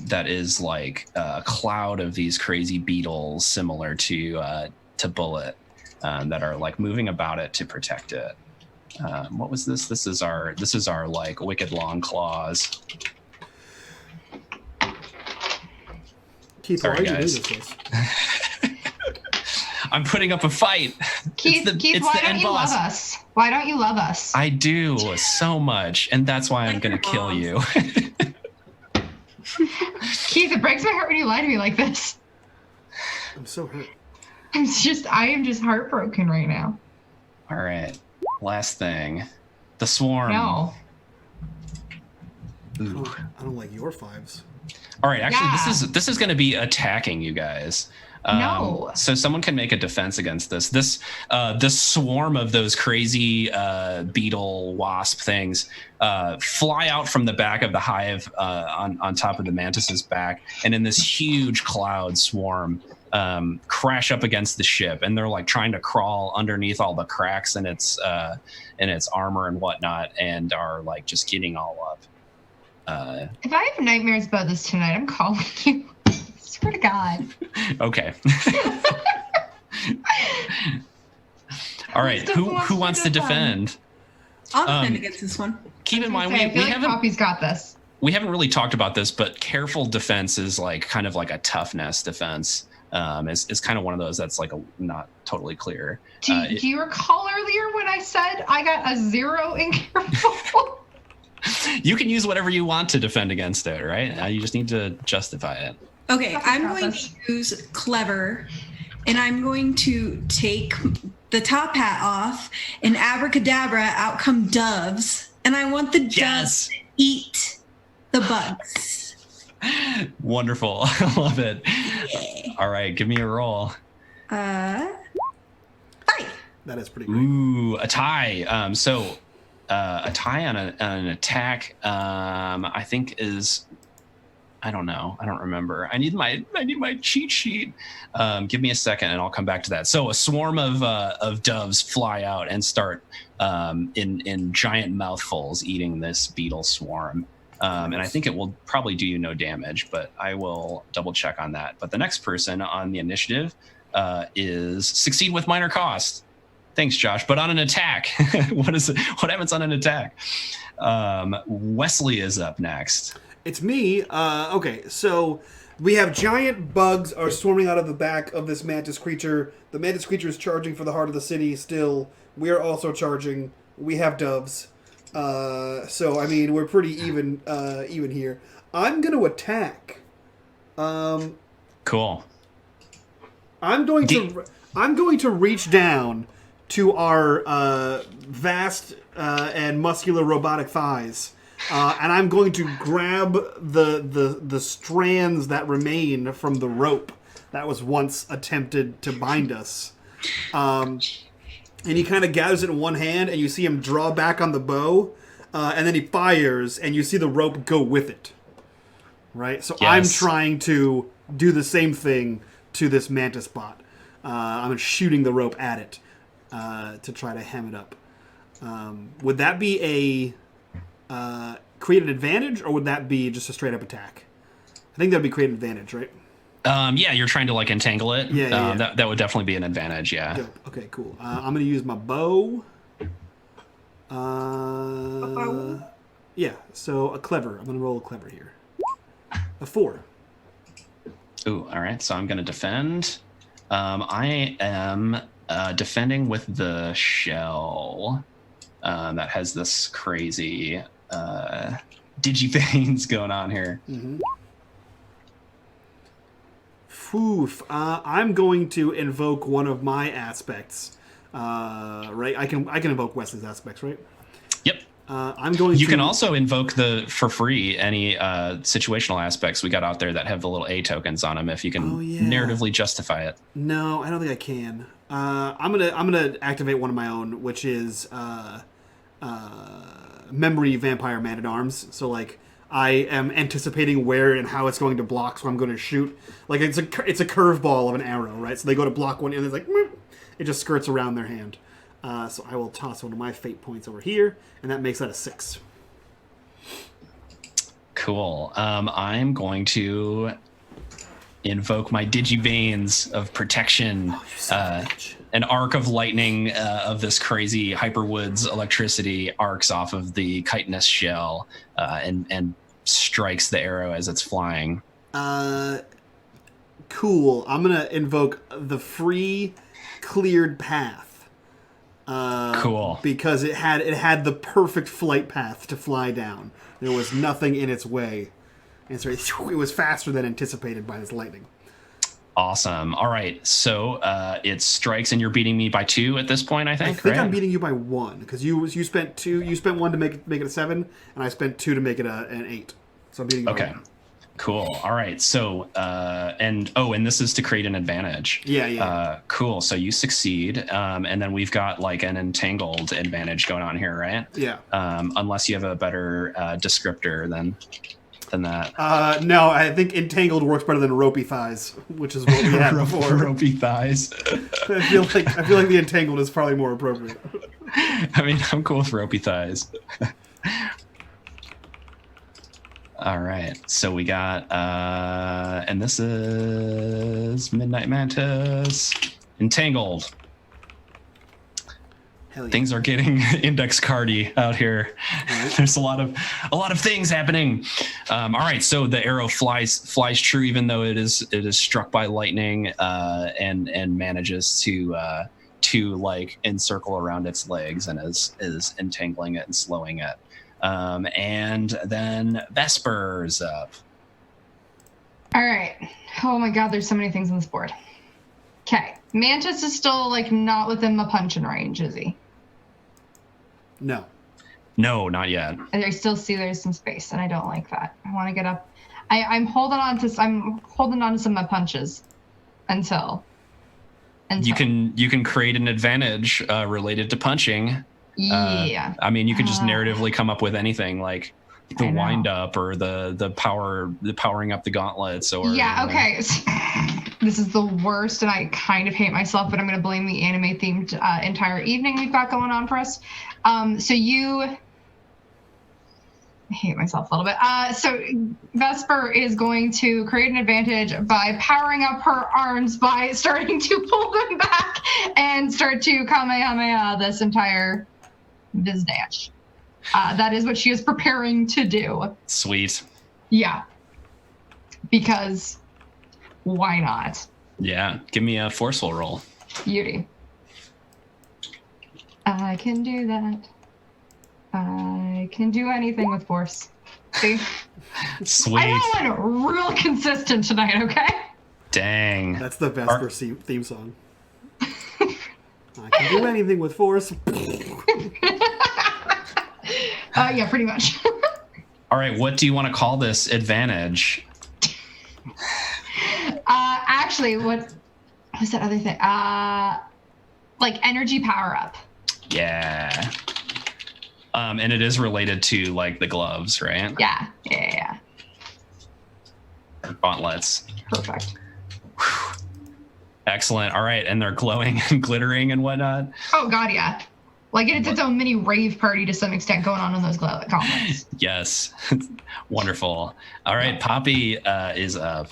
That is like a cloud of these crazy beetles similar to Bullet that are like moving about it to protect it. What was this? This is our like wicked long claws. Keith, Sorry, why did you do guys. this to us? I'm putting up a fight. Keith, why don't you love us? Why don't you love us? I do so much, and that's why I'm going to kill you. Keith, it breaks my heart when you lie to me like this. I'm so hurt. I am just heartbroken right now. All right. Last thing. The swarm. No. Ooh. I don't like your fives. All right, actually, this is going to be attacking you guys. No. So someone can make a defense against this. This swarm of those crazy beetle wasp things fly out from the back of the hive on top of the mantis's back, and in this huge cloud swarm crash up against the ship, and they're like trying to crawl underneath all the cracks in its armor and whatnot, and are like just getting all up. If I have nightmares about this tonight, I'm calling you. I swear to God. Okay. All right. Who wants to defend? I'll defend against this one. Keep in mind, I feel we like Poppy's got this. We haven't really talked about this, but careful defense is like kind of like a toughness defense. Is kind of one of those that's like not totally clear. Do you recall earlier when I said I got a 0 in careful? You can use whatever you want to defend against it, right? You just need to justify it. Okay, I'm going to use clever, and I'm going to take the top hat off, and abracadabra, out come doves, and I want the doves to eat the bugs. Wonderful. I love it. Yeah. All right, give me a roll. 5. That is pretty great. Ooh, a tie. So a tie on an attack, I think is, I don't know. I don't remember. I need my cheat sheet. Give me a second, and I'll come back to that. So a swarm of doves fly out and start in giant mouthfuls eating this beetle swarm. And I think it will probably do you no damage, but I will double check on that. But the next person on the initiative is succeed with minor cost. Thanks, Josh. But on an attack, what happens on an attack? Wesley is up next. It's me. Okay, so we have giant bugs are swarming out of the back of this mantis creature. The mantis creature is charging for the heart of the city still. We are also charging. We have doves. So, I mean, we're pretty even here. I'm going to attack. Cool. I'm going to reach down to our vast and muscular robotic thighs. And I'm going to grab the strands that remain from the rope that was once attempted to bind us. And he kind of gathers it in one hand, and you see him draw back on the bow, and then he fires, and you see the rope go with it. Right? So yes. I'm trying to do the same thing to this mantis bot. I'm shooting the rope at it to try to hem it up. Would that be a create an advantage, or would that be just a straight up attack? I think that'd be create an advantage, right? Yeah, you're trying to like entangle it. Yeah. That would definitely be an advantage. Yeah. Good. Okay, cool. I'm gonna use my bow. Yeah. So a clever. I'm gonna roll a clever here. A 4. Ooh, all right. So I'm going to defend. I am defending with the shell that has this crazy digiveins going on here. Mm-hmm. Foof. I'm going to invoke one of my aspects. Right? I can invoke Wesley's aspects, right? Yep. I'm going. You can also invoke for free any situational aspects we got out there that have the little A tokens on them if you can narratively justify it. No, I don't think I can. I'm gonna activate one of my own, which is memory vampire man-at-arms. So like I am anticipating where and how it's going to block, so I'm going to shoot. Like it's a curveball of an arrow, right? So they go to block one, and it's like it just skirts around their hand. So I will toss one of my fate points over here, and that makes that a 6. Cool. I'm going to invoke my digiveins of protection. An arc of lightning of this crazy Hyperwoods electricity arcs off of the chitinous shell and strikes the arrow as it's flying. Cool. I'm gonna invoke the free cleared path. Cool. Because it had the perfect flight path to fly down. There was nothing in its way. And so it was faster than anticipated by this lightning. Awesome. All right. So it strikes, and you're beating me by 2 at this point, I think. I think I'm beating you by 1 because you spent 2. You spent 1 to make it a 7, and I spent 2 to make it an 8. So I'm beating you by 1. Cool. All right. So, and this is to create an advantage. Yeah. Cool. So you succeed. And then we've got like an entangled advantage going on here, right? Yeah. Unless you have a better descriptor than that. No, I think entangled works better than ropey thighs, which is what we had before. Ropey thighs. I feel like the entangled is probably more appropriate. I mean, I'm cool with ropey thighs. All right, so we got, and this is Midnight Mantis, entangled. Hell yeah. Things are getting index cardy out here. Right. There's a lot of things happening. All right, so the arrow flies true, even though it is struck by lightning, and manages to like encircle around its legs and is entangling it and slowing it. And then Vesper's up. All right. Oh my God, there's so many things on this board. Okay. Mantis is still like not within the punching range, is he? No, not yet. I still see there's some space, and I don't like that. I want to get up. I'm holding on to some of my punches until. You can create an advantage related to punching. Yeah. I mean, you could just narratively come up with anything like the wind up or the powering up the gauntlets or okay. This is the worst, and I kind of hate myself, but I'm going to blame the anime themed entire evening we've got going on for us. I hate myself a little bit. So Vesper is going to create an advantage by powering up her arms by starting to pull them back and start to Kamehameha this entire Vizdash. That is what she is preparing to do. Sweet. Yeah. Because why not? Yeah. Give me a forceful roll. Beauty. I can do that. I can do anything with force. See? Sweet. I'm feeling real consistent tonight, okay? Dang. That's the Vesper theme song. I can do anything with force. Yeah, pretty much. All right, what do you want to call this advantage? Actually, what was that other thing? Like energy power up. Yeah. And it is related to like the gloves, right? Yeah. Or gauntlets. Perfect. Excellent. All right, and they're glowing and glittering and whatnot. Oh God, yeah. Like it's its own mini rave party to some extent going on in those comments. Yes, wonderful. All right, Poppy is up.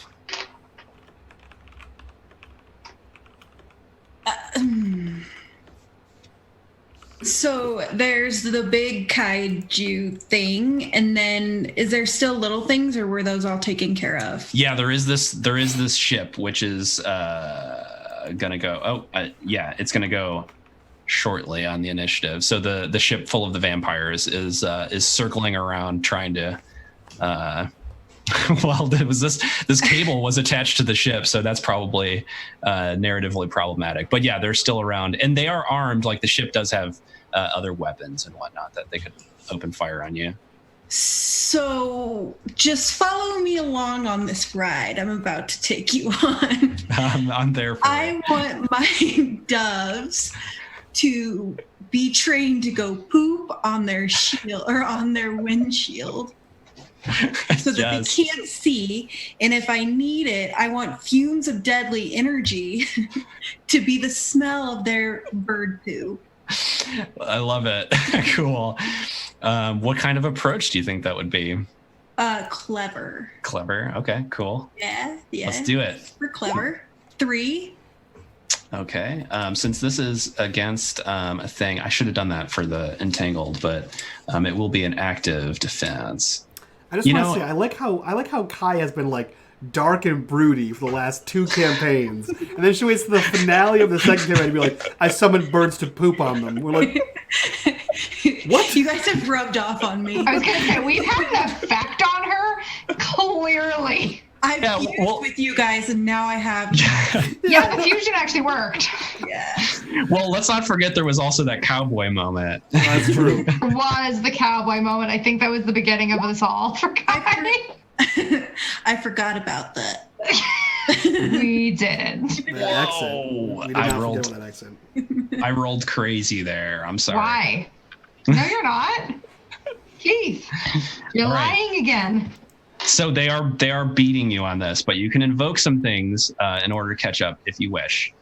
So there's the big kaiju thing, and then is there still little things, or were those all taken care of? Yeah, there is this ship which is gonna go. It's gonna go shortly on the initiative. So the ship full of the vampires is circling around trying to. Well, it was this cable was attached to the ship, so that's probably narratively problematic. But yeah, they're still around, and they are armed. Like the ship does have other weapons and whatnot that they could open fire on you. So just follow me along on this ride I'm about to take you on. I'm there for I want my doves to be trained to go poop on their shield or on their windshield. So that Yes. they can't see, and if I need it, I want fumes of deadly energy to be the smell of their bird poo. I love it. Cool. What kind of approach do you think that would be? Clever. Clever. Okay, cool. Yeah. Let's do it. We're clever. 3. Okay. Since this is against a thing, I should have done that for the entangled, but it will be an active defense. I just want to say I like how Kai has been like dark and broody for the last 2 campaigns, and then she waits to the finale of the second campaign to be like, "I summoned birds to poop on them." We're like, what? You guys have rubbed off on me. I was gonna say we've had an effect on her, clearly. I've fused with you guys, and now I have. Yeah, the fusion actually worked. Yeah. Well, let's not forget there was also that cowboy moment. That's true. Was the cowboy moment. I think that was the beginning of us all. I forgot about that. We did. That accent. We did not forget about that accent. I rolled crazy there. I'm sorry. Why? No, you're not. Keith, you're lying again. So they are beating you on this, but you can invoke some things in order to catch up if you wish.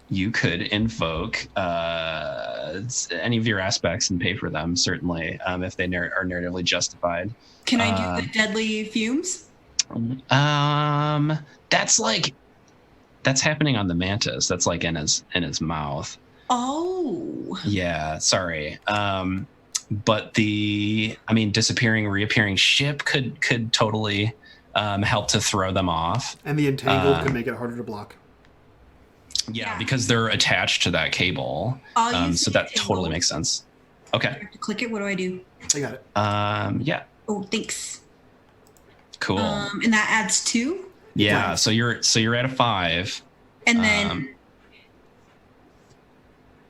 You could invoke any of your aspects and pay for them, certainly, if they are narratively justified. Can I do the deadly fumes? That's happening on the Mantis. That's like in his mouth. Oh. Yeah, sorry. But disappearing, reappearing ship could totally help to throw them off. And the entangled can make it harder to block. Yeah, because they're attached to that cable. So that totally makes sense. Okay. I have to click it. What do I do? I got it. Yeah. Oh, thanks. Cool. And that adds 2. Yeah. Right. So you're at a 5. And then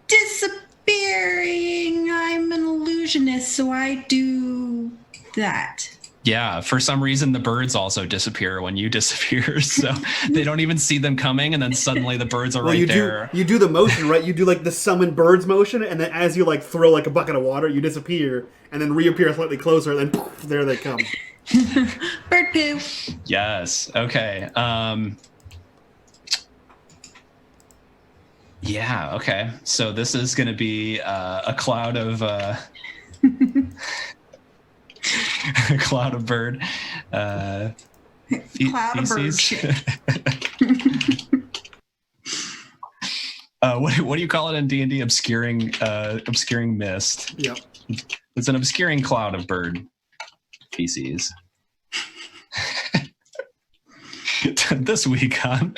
disappearing. I'm an illusionist, so I do that. Yeah, for some reason the birds also disappear when you disappear, so they don't even see them coming, and then suddenly the birds are there. You do the motion, right? You do like the summon birds motion, and then as you like throw like a bucket of water, you disappear, and then reappear slightly closer, and then poof, there they come. Bird poo. Yes. Okay. Yeah. Okay. So this is going to be a cloud of. A cloud of bird. Cloud of bird shit. What do you call it in D&D? Obscuring mist. Yep. It's an obscuring cloud of bird feces. This week on.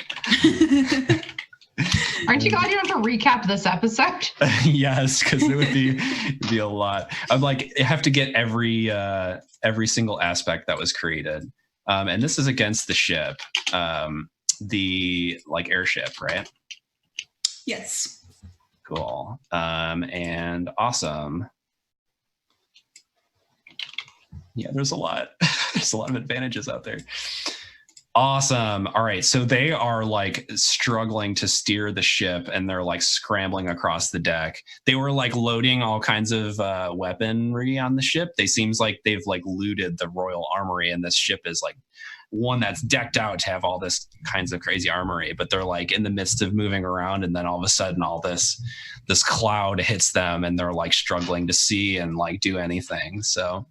Aren't you glad you don't have to recap this episode? Yes, because it would be a lot. I'm like, I have to get every single aspect that was created, and this is against the ship, the like airship, right? Yes. Cool. And awesome. Yeah, there's a lot. There's a lot of advantages out there. Awesome. All right. So they are like struggling to steer the ship, and they're like scrambling across the deck. They were like loading all kinds of weaponry on the ship. They seems like they've like looted the royal armory, and this ship is like one that's decked out to have all this kinds of crazy armory, but they're like in the midst of moving around, and then all of a sudden all this cloud hits them, and they're like struggling to see and like do anything. So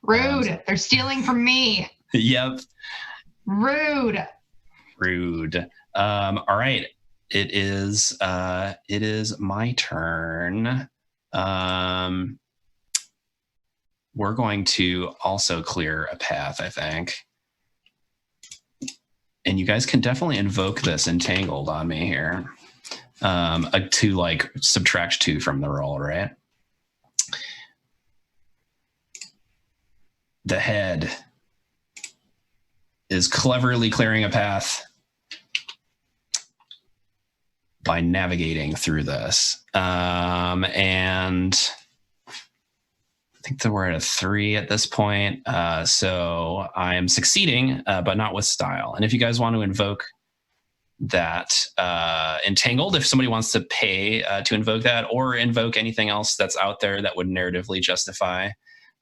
rude. They're stealing from me. Yep. Rude. All right. It is my turn. We're going to also clear a path, I think. And you guys can definitely invoke this entangled on me here. To like subtract 2 from the roll, right? The head is cleverly clearing a path by navigating through this. And I think that we're at a 3 at this point. So I am succeeding, but not with style. And if you guys want to invoke that entangled, if somebody wants to pay to invoke that, or invoke anything else that's out there that would narratively justify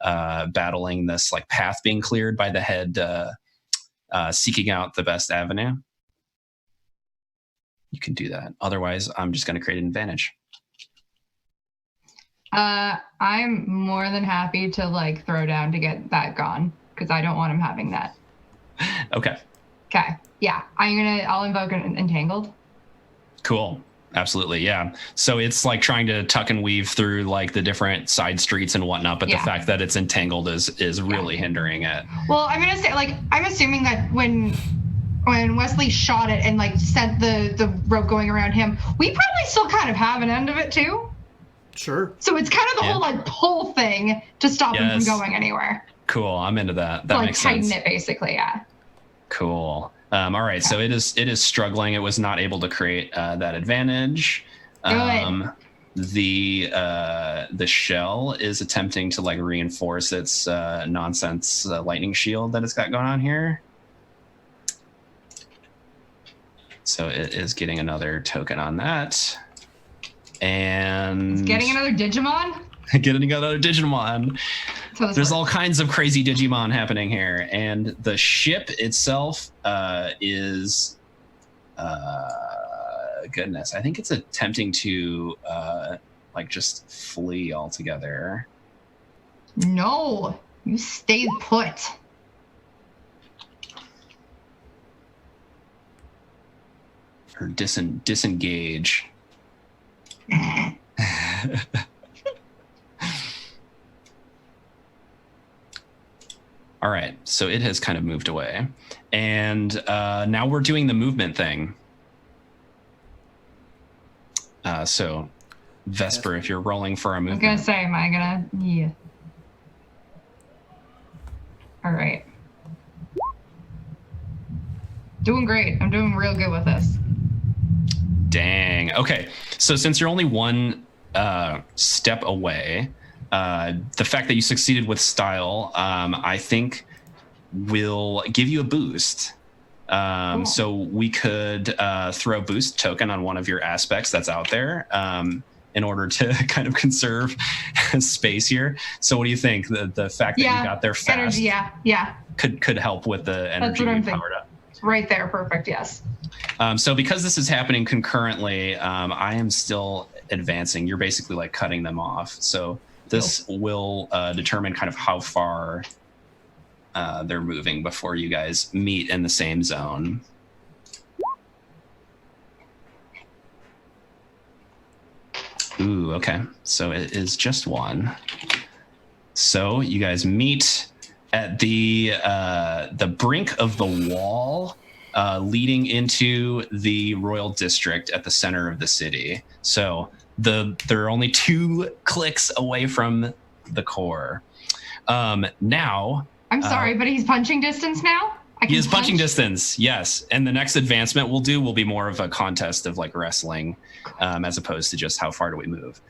battling this like path being cleared by the head, seeking out the best avenue, you can do that. Otherwise, I'm just going to create an advantage. I'm more than happy to like throw down to get that gone, because I don't want him having that. Okay. Yeah. I'll invoke an entangled. Cool. Absolutely. Yeah. So it's like trying to tuck and weave through like the different side streets and whatnot, but the fact that it's entangled is really hindering it. Well, I'm going to say, like, I'm assuming that when Wesley shot it and like sent the rope going around him, we probably still kind of have an end of it too. Sure. So it's kind of the whole like pull thing to stop him from going anywhere. Cool. I'm into that. That makes sense. Tighten it basically. Yeah. Cool. All right. So it is struggling. It was not able to create that advantage. Good. The shell is attempting to like reinforce its nonsense lightning shield that it's got going on here. So it is getting another token on that. And it's getting another Digimon? Getting another Digimon. So there's all kinds of crazy Digimon happening here. And the ship itself is... goodness, I think it's attempting to like just flee altogether. No, you stayed put. Or disengage. All right, so it has kind of moved away. And now we're doing the movement thing. So, Vesper, if you're rolling for a movement. I was gonna say, am I gonna? Yeah. All right. Doing great. I'm doing real good with this. Dang. Okay. So since you're only one step away, the fact that you succeeded with style, I think will give you a boost. Cool. So we could throw a boost token on one of your aspects that's out there in order to kind of conserve space here. So what do you think? The fact that you got there fast energy, could help with the energy you powered up. Right there. Perfect. Yes. So because this is happening concurrently, I am still advancing. You're basically like cutting them off. So this will determine kind of how far they're moving before you guys meet in the same zone. Ooh, okay. So it is just one. So you guys meet at the brink of the wall leading into the royal district at the center of the city. So they're only 2 clicks away from the core. Now... I'm sorry, but he's punching distance now? He is punching distance, yes. And the next advancement we'll do will be more of a contest of like wrestling as opposed to just how far do we move.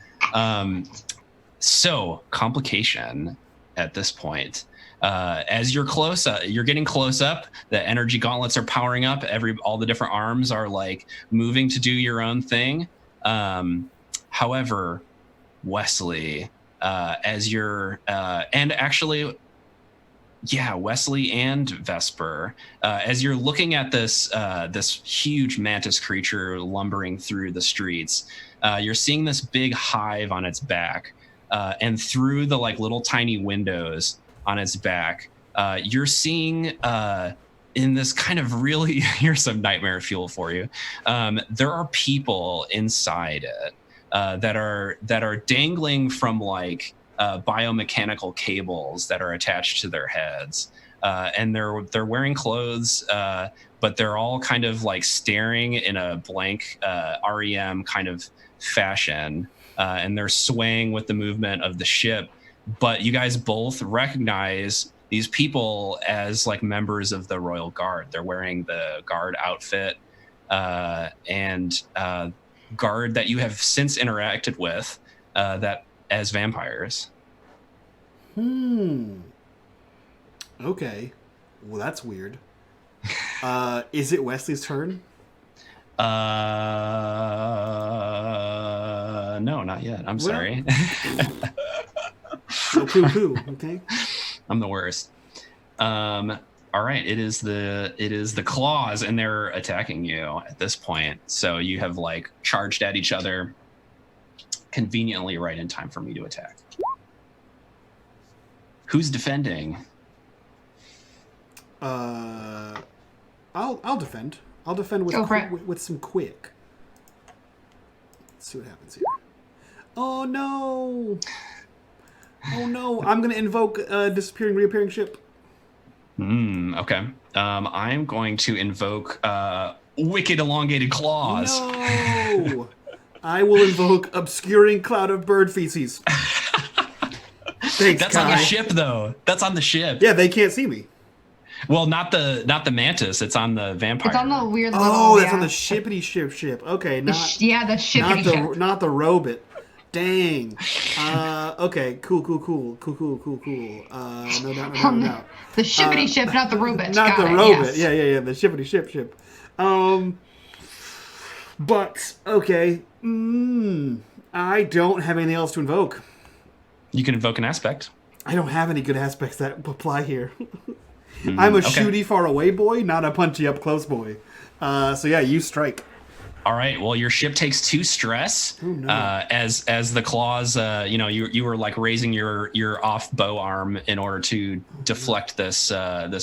So, complication at this point. As you're close, you're getting close up. The energy gauntlets are powering up. All the different arms are like moving to do your own thing. However, Wesley, as you're, and actually, Yeah, Wesley and Vesper. As you're looking at this this huge mantis creature lumbering through the streets, you're seeing this big hive on its back, and through the like little tiny windows on its back, you're seeing in this kind of really here's some nightmare fuel for you. There are people inside it that are dangling from like biomechanical cables that are attached to their heads, and they're wearing clothes, but they're all kind of like staring in a blank REM kind of fashion, and they're swaying with the movement of the ship. But you guys both recognize these people as like members of the Royal Guard. They're wearing the guard outfit, and guard that you have since interacted with that as vampires. Okay. Well, that's weird. Is it Wesley's turn? No, not yet. I'm sorry. Oh, poo. Okay. I'm the worst. All right. It is the claws, and they're attacking you at this point. So you have like charged at each other conveniently right in time for me to attack. Who's defending? I'll defend. I'll defend with some quick. Let's see what happens here. Oh no! Oh no! I'm gonna invoke disappearing, reappearing ship. Okay. I'm going to invoke wicked elongated claws. No! I will invoke obscuring cloud of bird feces. Thanks, That's Kai. on the ship, though. That's on the ship. Yeah, they can't see me. Well, not the mantis. It's on the vampire. It's on the weird little... Oh, that's on the shippity ship. Okay, the shippity ship. Not the robot. Dang. Okay, cool. No doubt. The shippity ship, not the robot. Not Got the it, robot. yes. Yeah, the shippity ship. But, okay. I don't have anything else to invoke. You can invoke an aspect. I don't have any good aspects that apply here. I'm a shooty far away boy, not a punchy up close boy. So yeah, you strike. All right. Well, your ship takes 2 stress. Oh, no. As the claws, you were like raising your off bow arm in order to deflect this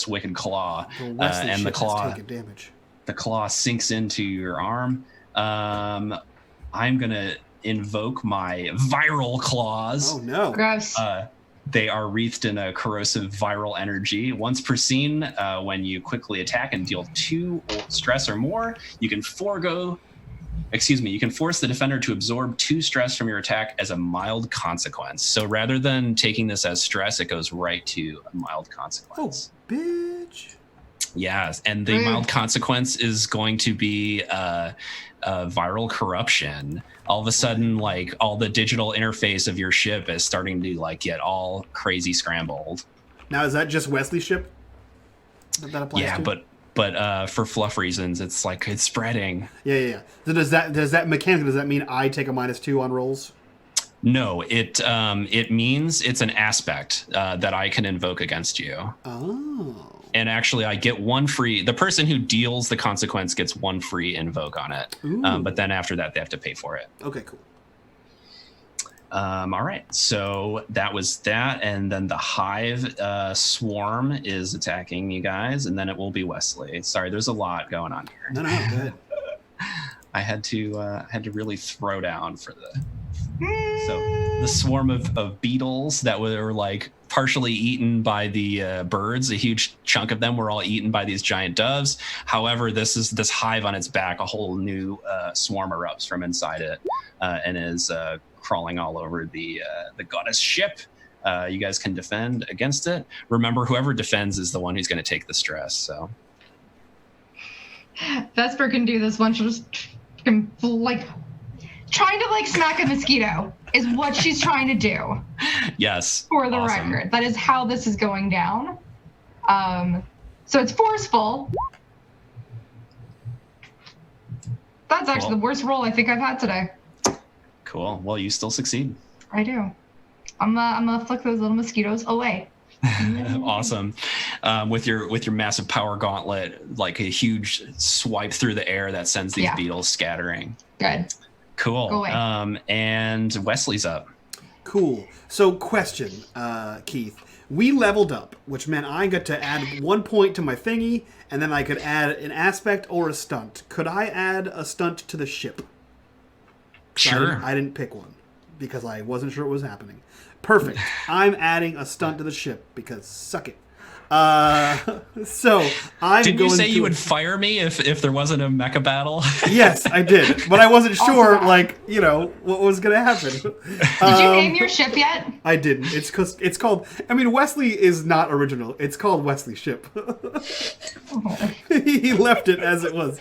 wicked claw, and the claw taking damage. The claw sinks into your arm. I'm gonna invoke my viral claws. Oh no! Gross. They are wreathed in a corrosive viral energy. Once per scene, when you quickly attack and deal 2 stress or more, you can force the defender to absorb 2 stress from your attack as a mild consequence. So rather than taking this as stress, it goes right to a mild consequence. Oh, bitch. Yes, and the mild consequence is going to be viral corruption. All of a sudden, like all the digital interface of your ship is starting to like get all crazy scrambled. Now, is that just Wesley's ship that applies to? Yeah, but for fluff reasons, it's like it's spreading. Yeah. So does that mechanically, does that mean I take a -2 on rolls? No, it means it's an aspect that I can invoke against you. Oh. And actually, I get 1 free. The person who deals the consequence gets 1 free invoke on it. But then after that, they have to pay for it. Okay, cool. All right. So that was that. And then the hive swarm is attacking you guys. And then it will be Wesley. Sorry, there's a lot going on here. No, go ahead. I had to really throw down for so the swarm of beetles that were like partially eaten by the birds. A huge chunk of them were all eaten by these giant doves. However, this hive on its back, a whole new swarm erupts from inside it and is crawling all over the goddess ship. You guys can defend against it. Remember, whoever defends is the one who's going to take the stress. So Vesper can do this one. She'll just like trying to like smack a mosquito is what she's trying to do. Yes. For the record, that is how this is going down. So it's forceful. That's actually the worst roll I think I've had today. Cool. Well, you still succeed. I do. I'm gonna flick those little mosquitoes away. Awesome. With your massive power gauntlet, like a huge swipe through the air that sends these beetles scattering. Good. Cool. Go away. And Wesley's up. Cool. So, question, Keith. We leveled up, which meant I got to add 1 point to my thingy, and then I could add an aspect or a stunt. Could I add a stunt to the ship? Sure. I didn't pick one because I wasn't sure what was happening. Perfect. I'm adding a stunt to the ship because suck it. So I'm Didn't going you say to you would fire me if there wasn't a mecha battle? Yes, I did, but I wasn't sure, what was going to happen. Did you name your ship yet? I didn't. It's because it's called. I mean, Wesley is not original. It's called Wesley Ship. He left it as it was.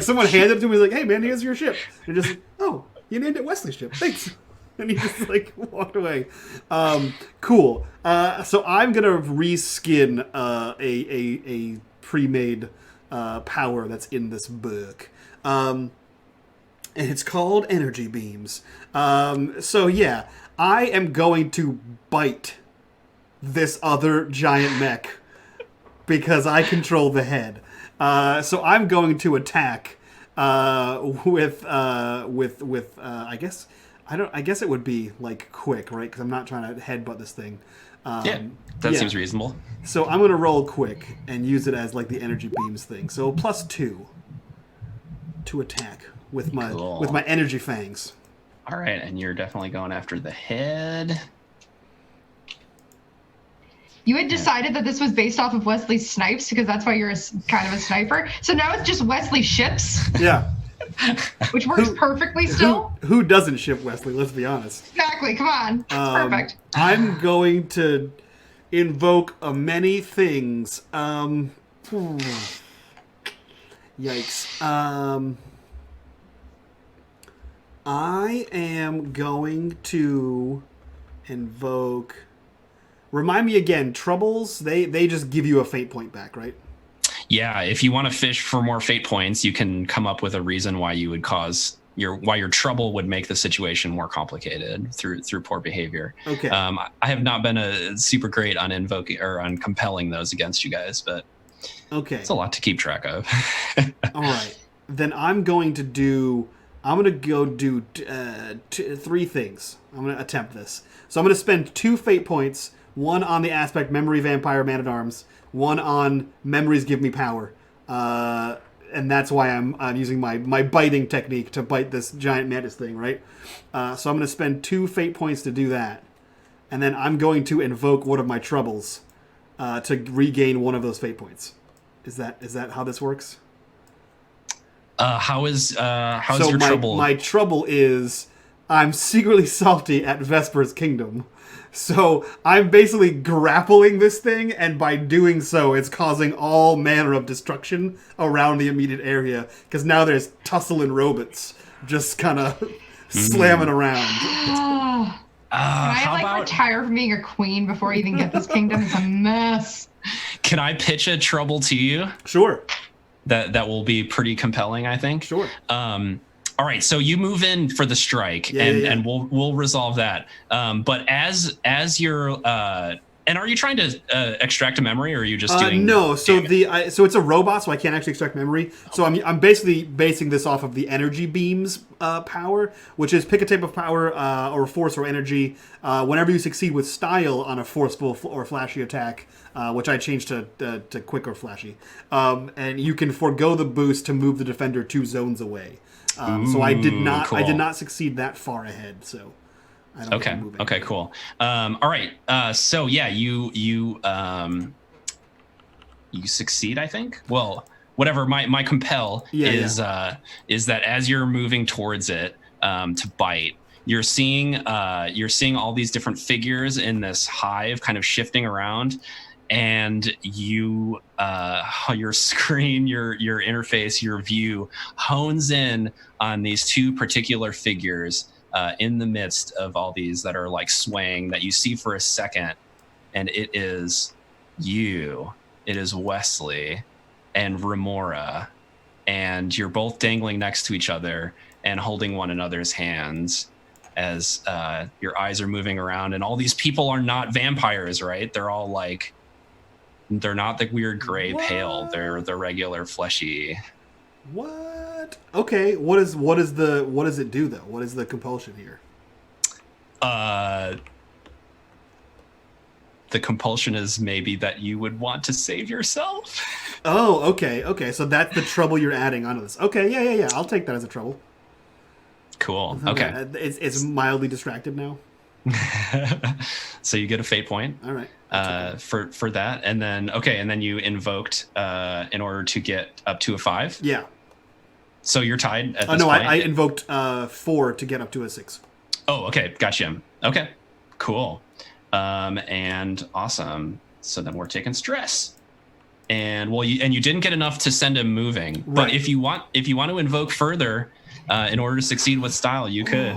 Someone handed it to him. He's like, "Hey, man, here's your ship." And just like, "Oh, you named it Wesley Ship. Thanks." And he just walked away. Cool. So I'm gonna reskin a pre-made power that's in this book, and it's called energy beams. So yeah, I am going to bite this other giant mech because I control the head. So I'm going to attack with I guess. I guess it would be quick, right? Because I'm not trying to headbutt this thing. That seems reasonable. So I'm gonna roll quick and use it as the energy beams thing. So +2 to attack with my energy fangs. All right, and you're definitely going after the head. You had decided that this was based off of Wesley Snipes because that's why you're kind of a sniper. So now it's just Wesley Ships. Yeah. Which works perfectly still. Who doesn't ship Wesley? Let's be honest. Exactly. Come on. It's perfect. I'm going to invoke many things. Yikes. I am going to invoke. Remind me again. Troubles. They just give you a fate point back, right? Yeah, if you want to fish for more fate points, you can come up with a reason why you would why your trouble would make the situation more complicated through poor behavior. Okay. I have not been a super great on invoking or on compelling those against you guys, but okay, it's a lot to keep track of. All right, then I'm going to go do 3 things. I'm going to attempt this. So I'm going to spend 2 fate points, one on the aspect memory vampire man-at-arms, one on memories give me power. And that's why I'm using my biting technique to bite this giant mantis thing, right? So I'm going to spend 2 fate points to do that. And then I'm going to invoke one of my troubles to regain one of those fate points. Is that how this works? How's your trouble? My trouble is I'm secretly salty at Vesper's Kingdom. So I'm basically grappling this thing, and by doing so, it's causing all manner of destruction around the immediate area. Because now there's tussling robots just kind of slamming around. Can I retire from being a queen before I even get this kingdom? It's a mess. Can I pitch a trouble to you? Sure. That will be pretty compelling, I think. Sure. All right, so you move in for the strike, and we'll resolve that. But as you're, and are you trying to extract a memory, or are you just doing? No. So so it's a robot, so I can't actually extract memory. So I'm basically basing this off of the energy beams power, which is pick a type of power or force or energy. Whenever you succeed with style on a forceful or flashy attack, which I changed to quick or flashy, and you can forego the boost to move the defender 2 zones away. So I did not. Cool. I did not succeed that far ahead. So I don't okay. Okay. Cool. All right. So yeah, you succeed. I think. Well, whatever. My compel is that as you're moving towards it to bite, you're seeing all these different figures in this hive kind of shifting around. And your screen, your interface, your view hones in on these 2 particular figures in the midst of all these that are swaying that you see for a second. And it is you. It is Wesley and Remora. And you're both dangling next to each other and holding one another's hands. as your eyes are moving around, and all these people are not vampires, right? They're all like, they're not the weird gray pale. They're the regular fleshy. What? Okay. What does it do though? What is the compulsion here? The compulsion is maybe that you would want to save yourself. Oh, okay. Okay. So that's the trouble you're adding onto this. Okay. Yeah. I'll take that as a trouble. Cool. Okay. It's mildly distracted now. So you get a fate point. All right. For that, and then you invoked in order to get up to a 5. Yeah. So you're tied at this no, point. I invoked 4 to get up to a 6. Oh, okay, gotcha. Okay, cool, and awesome. So then we're taking stress, and you didn't get enough to send him moving. Right. But if you want to invoke further, in order to succeed with style, you could.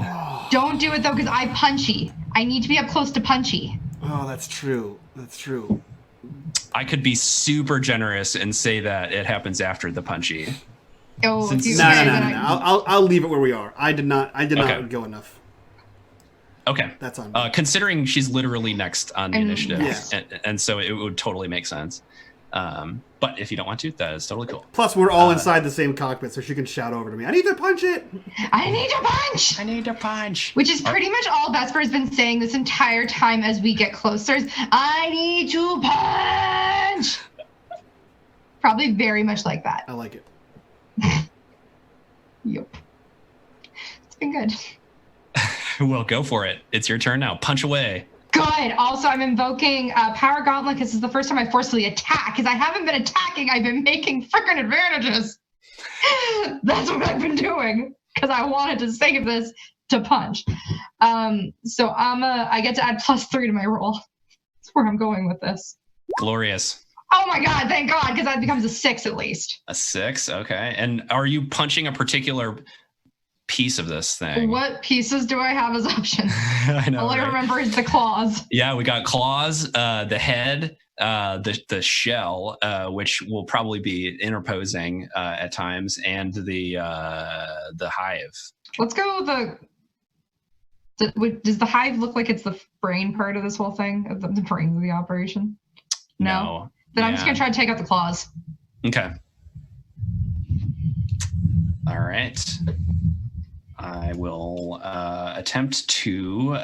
Don't do it though, because I punchy. I need to be up close to punchy. Oh, that's true. That's true. I could be super generous and say that it happens after the punchy. Oh, no. I'll leave it where we are. I did not go enough. Okay. That's on me. Considering she's literally next on the initiative, yeah. and so it would totally make sense. But if you don't want to, that is totally cool. Plus, we're all inside the same cockpit, so she can shout over to me, I need to punch it! I need to punch! I need to punch! Which is pretty much all Vesper has been saying this entire time as we get closer. I need to punch! Probably very much like that. I like it. Yep. It's been good. Well, go for it. It's your turn now. Punch away. Good. Also, I'm invoking Power Gauntlet because this is the first time I forcefully attack. Because I haven't been attacking, I've been making freaking advantages. That's what I've been doing because I wanted to save this to punch. So I get to add +3 to my roll. That's where I'm going with this. Glorious. Oh my God! Thank God, because that becomes a 6 at least. A 6, okay. And are you punching a particular piece of this thing? What pieces do I have as options? I know. All I remember is the claws. Yeah, we got claws, the head, the shell, which will probably be interposing at times, and the hive. Let's go does the hive look like it's the brain part of this whole thing? The brains of the operation? No. Then I'm just gonna try to take out the claws. Okay. All right. I will attempt to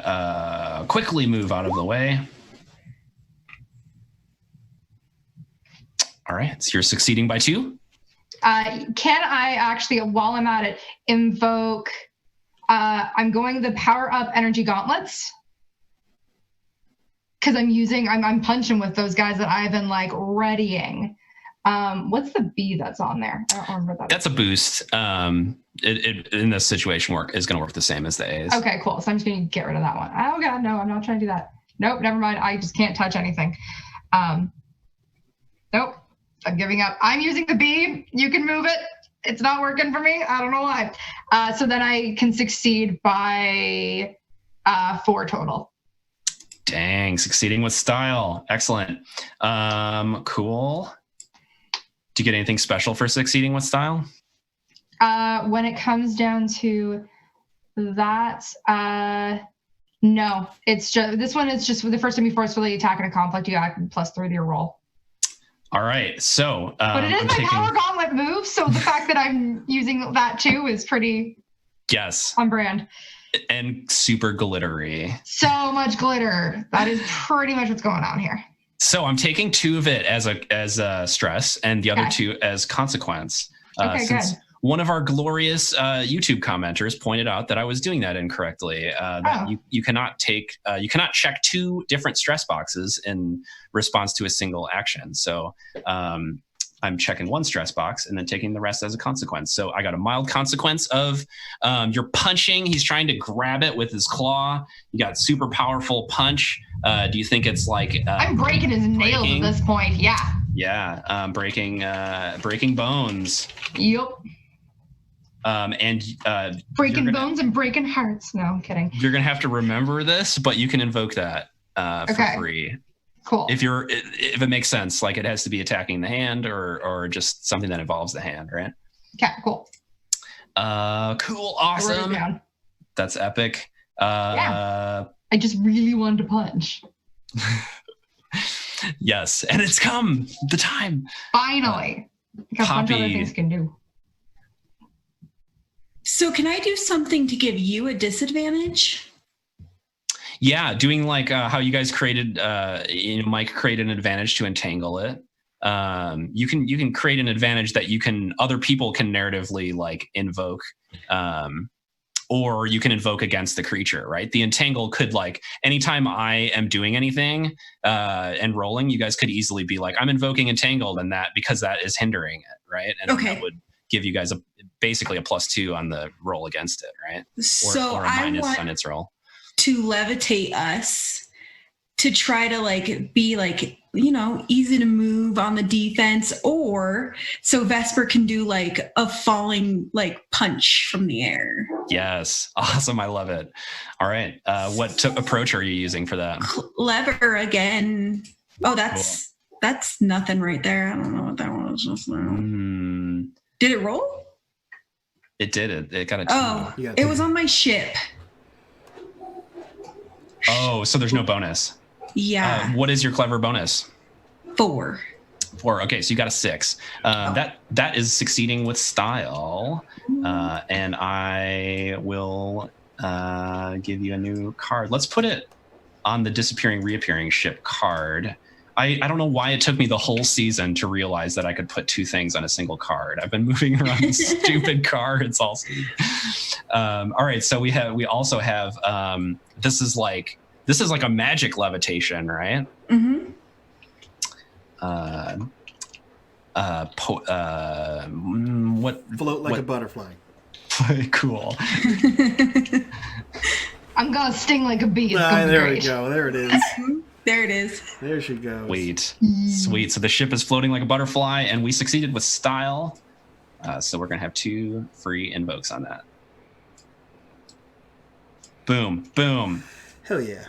quickly move out of the way. All right, so you're succeeding by 2. Can I actually, while I'm at it, invoke, I'm going the power up energy gauntlets. Because I'm punching with those guys that I've been like readying. What's the B that's on there? I don't remember that. That's a boost. It in this situation is going to work the same as the A's. Okay, cool. So I'm just going to get rid of that one. Oh God, no, I'm not trying to do that. Nope, never mind. I just can't touch anything. Nope, I'm giving up. I'm using the B. You can move it. It's not working for me. I don't know why. So then I can succeed by 4 total. Dang, succeeding with style. Excellent. Cool. Do you get anything special for succeeding with style? When it comes down to that, no. It's just this one is just the first time you forcefully attack in a conflict, you got +3 to your roll. All right, so but it is my power gauntlet move, so the fact that I'm using that too is pretty on brand. And super glittery. So much glitter. That is pretty much what's going on here. So I'm taking 2 of it as a stress, and the other 2 as consequence. Okay, good. One of our glorious YouTube commenters pointed out that I was doing that incorrectly. That you cannot check 2 different stress boxes in response to a single action. So I'm checking 1 stress box and then taking the rest as a consequence. So I got a mild consequence of you're punching. He's trying to grab it with his claw. You got super powerful punch. Do you think it's like I'm breaking his nails at this point? Yeah. Yeah, breaking bones. Yep. And breaking bones and breaking hearts. No, I'm kidding. You're gonna have to remember this, but you can invoke that for free. Cool. If it makes sense, like it has to be attacking the hand or just something that involves the hand, right? Okay, cool. Cool, awesome. That's epic. I just really wanted to punch. Yes, and it's come the time. Finally. Look how much other things can do. So can I do something to give you a disadvantage? Yeah, doing like how you guys created, Mike created an advantage to entangle it. You can create an advantage that other people can narratively like invoke, or you can invoke against the creature, right? The entangle could like anytime I am doing anything and rolling, you guys could easily be like, I'm invoking entangled, and that because that is hindering it, right? And that would give you guys basically a +2 on the roll against it, right? Or a minus on its roll. To levitate us to try to like be like, easy to move on the defense, or so Vesper can do like a falling like punch from the air. Yes. Awesome. I love it. All right. What approach are you using for that? Clever again. Oh, that's nothing right there. I don't know what that was just now. Did it roll? It did. It got a 2. Oh, it was on my ship. Oh, so there's no bonus. Yeah. What is your clever bonus? 4. 4. Okay, so you got a 6. That is succeeding with style. And I will give you a new card. Let's put it on the disappearing, reappearing ship card. I don't know why it took me the whole season to realize that I could put 2 things on a single card. I've been moving around stupid cards all season. All right, so we also have this is like a magic levitation, right? Mm-hmm. What? Float like a butterfly. Cool. I'm gonna sting like a bee. There we go. There it is. There it is. There she goes. Sweet. So the ship is floating like a butterfly, and we succeeded with style. So we're gonna have 2 free invokes on that. Boom, boom. Hell yeah.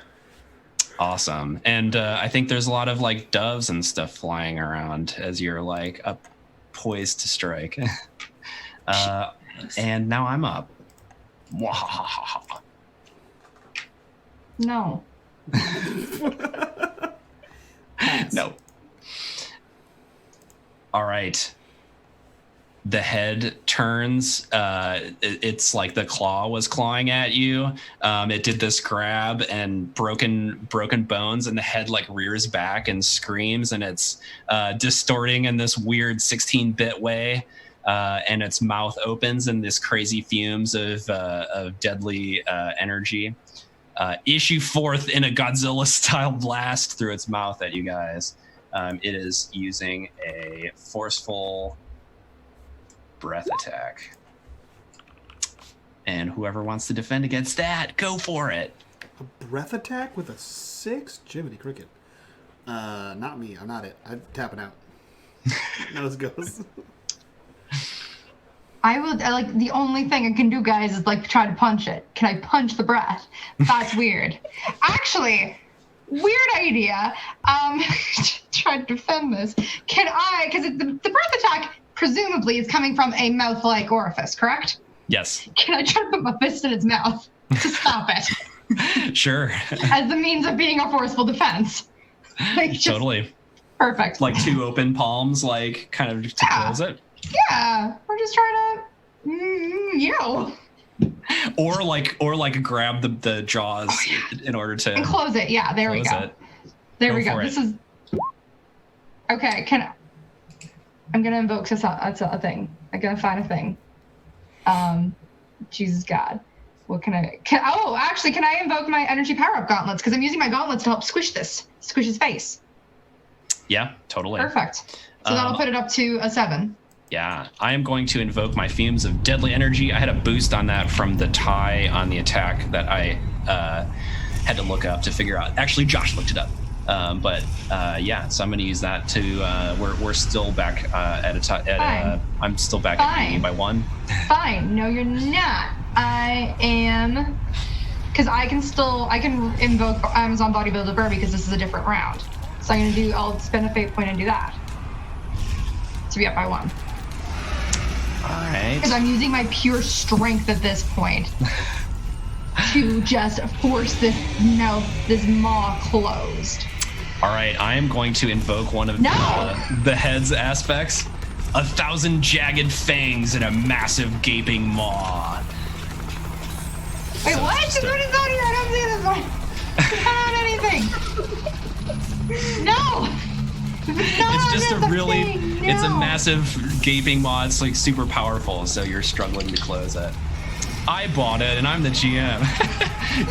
Awesome. And I think there's a lot of like doves and stuff flying around as you're like up, poised to strike. And now I'm up. No. No. All right. The head turns. It's like the claw was clawing at you. It did this grab and broken bones, and the head like rears back and screams, and it's distorting in this weird 16-bit way. And its mouth opens, and this crazy fumes of deadly energy issue forth in a Godzilla-style blast through its mouth at you guys. It is using a forceful breath attack. And whoever wants to defend against that, go for it. A breath attack with a 6? Jiminy Cricket. Not me. I'm not it. I'm tapping out. Nose goes. The only thing I can do, guys, is like try to punch it. Can I punch the breath? That's weird. Actually, weird idea. Try to defend this. Can I, because the breath attack presumably is coming from a mouth-like orifice, correct? Yes. Can I try to put my fist in its mouth to stop it? Sure. As the means of being a forceful defense. Totally. Perfect. Like 2 open palms, like kind of to close it. Yeah, we're just trying to yell. Or like grab the jaws in order to and close it. Yeah, there we go. There we go. This is okay. I'm gonna invoke a thing. I'm gonna find a thing. Jesus God, what can I? Can I invoke my energy power-up gauntlets? Because I'm using my gauntlets to help squish his face. Yeah, totally. Perfect. So that'll put it up to a 7. Yeah, I am going to invoke my fumes of deadly energy. I had a boost on that from the tie on the attack that I had to look up to figure out. Actually, Josh looked it up. Yeah, so I'm going to use that to. We're still back I'm still back at you by 1. Fine. No, you're not. I am, because I can invoke Amazon Bodybuilder Burr because this is a different round. So I'll spend a fate point and do that to be up by 1. All right. Because I'm using my pure strength at this point. to just force this maw closed. All right, I am going to invoke one of the head's aspects. 1,000 jagged fangs and a massive gaping maw. Wait, what? What is on here? I don't see this one. It's not on anything. No. It's just it's a massive gaping maw. It's like super powerful, so you're struggling to close it. I bought it, and I'm the GM.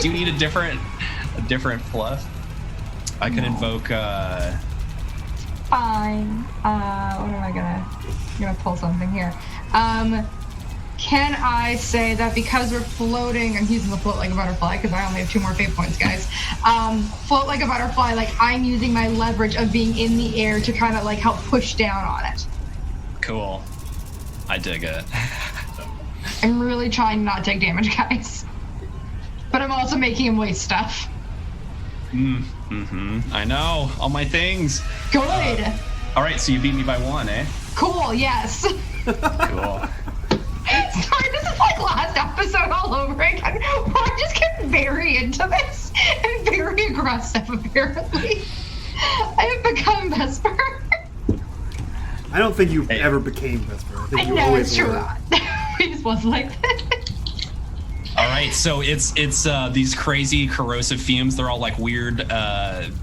Do you need a different fluff? I can invoke. Fine. What am I gonna? I'm gonna pull something here. Can I say that because we're floating, I'm using the float like a butterfly because I only have 2 more fate points, guys. Float like a butterfly, like I'm using my leverage of being in the air to kind of like help push down on it. Cool. I dig it. I'm really trying not to take damage, guys. But I'm also making him waste stuff. I know. All my things. Good. All right, so you beat me by 1, eh? Cool, yes. Cool. Sorry, this is like last episode all over again. Where I just get very into this and very aggressive, apparently. I have become Vesper. I don't think you ever became Vesper. I think you know, always it's true. were. It just wasn't like this. All right, so it's these crazy corrosive fumes. They're all like weird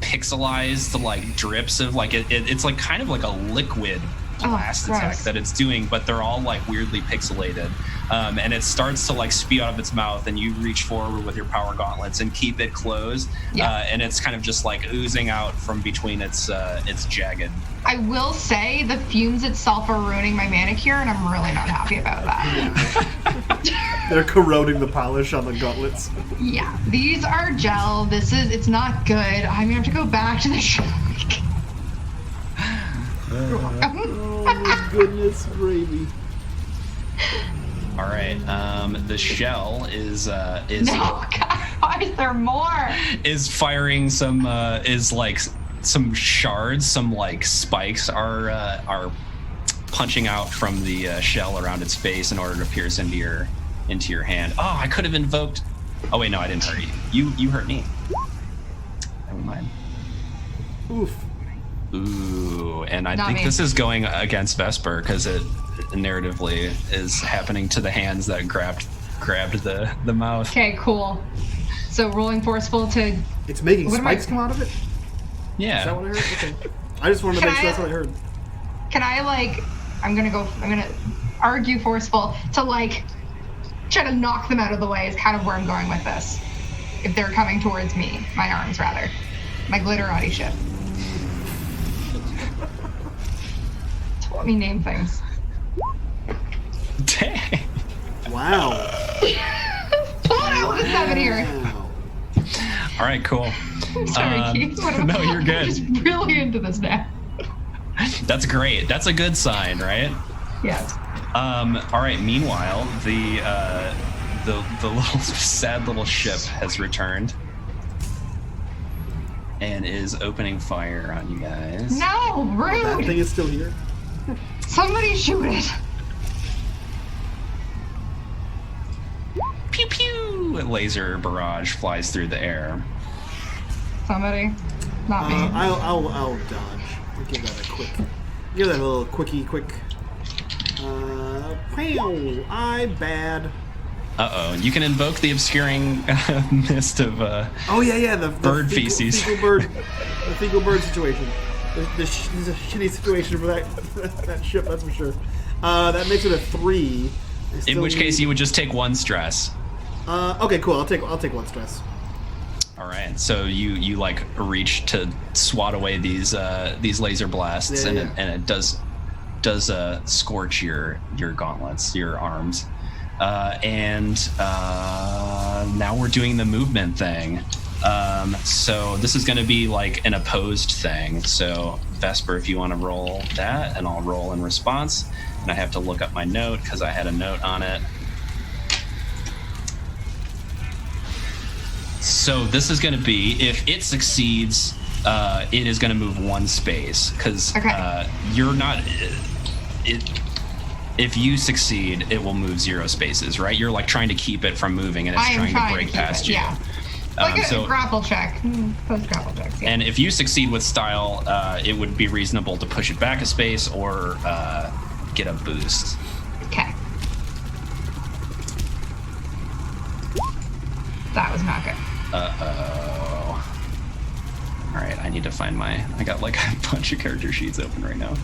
pixelized like drips of like it's like kind of like a liquid blast attack that it's doing, but they're all like weirdly pixelated. And it starts to like spew out of its mouth, and you reach forward with your power gauntlets and keep it closed. And it's kind of just like oozing out from between its jagged. I will say the fumes itself are ruining my manicure, and I'm really not happy about that. They're corroding the polish on the gauntlets. Yeah, these are gel. It's not good. I'm gonna have to go back to the shop. Oh, goodness gravy. All right, the shell is No, God, why is there more? Is firing some some shards, some like spikes are punching out from the shell around its face in order to pierce into your hand. Oh, I could have invoked. Oh wait, no, I didn't hurt you. You hurt me. Never mind. Oof. Ooh, and I Not think me. this is going against Vesper because it narratively is happening to the hands that grabbed the mouth. Okay, cool. So rolling forceful to. It's making What am I- spikes come out of it? Yeah. Is that what I heard? Okay. I just wanted to make sure that's what I heard. Can I I'm gonna argue forceful to like try to knock them out of the way is kind of where I'm going with this. If they're coming towards me, my arms rather, my glitterati ship. Just let me name things. Dang. Wow. Pull it out with a 7 here. Wow. All right, cool. Sorry, Keith. What am No, I- you're good. I'm just really into this now. That's great. That's a good sign, right? Yes. All right. Meanwhile, the little sad little ship has returned and is opening fire on you guys. No, That rude. thing is still here. Somebody shoot it. Pew pew! A laser barrage flies through the air. Somebody, not me. I'll dodge. I'll give that a quick. Give that a little quick. Pow! I bad. Uh-oh. You can invoke the obscuring mist of Oh yeah, the bird feces. The fecal bird situation. This is a shitty situation for that ship, that's for sure. That makes it a 3. In which case you would just take 1 stress. Okay, cool. I'll take 1 stress. All right. So you like reach to swat away these laser blasts, Yeah. and it does scorch your gauntlets, your arms. And now we're doing the movement thing. So this is going to be like an opposed thing. So Vesper, if you want to roll that, and I'll roll in response. And I have to look up my note because I had a note on it. So this is going to be, if it succeeds, it is going to move 1 space because Okay. you're not. if you succeed, it will move 0 spaces, right? You're like trying to keep it from moving, and it's trying to break past you. Yeah. Like a grapple check. Post grapple checks. Yeah. And if you succeed with style, it would be reasonable to push it back a space or get a boost. Okay. That was not good. Uh-oh. All right, I need to find I got like a bunch of character sheets open right now.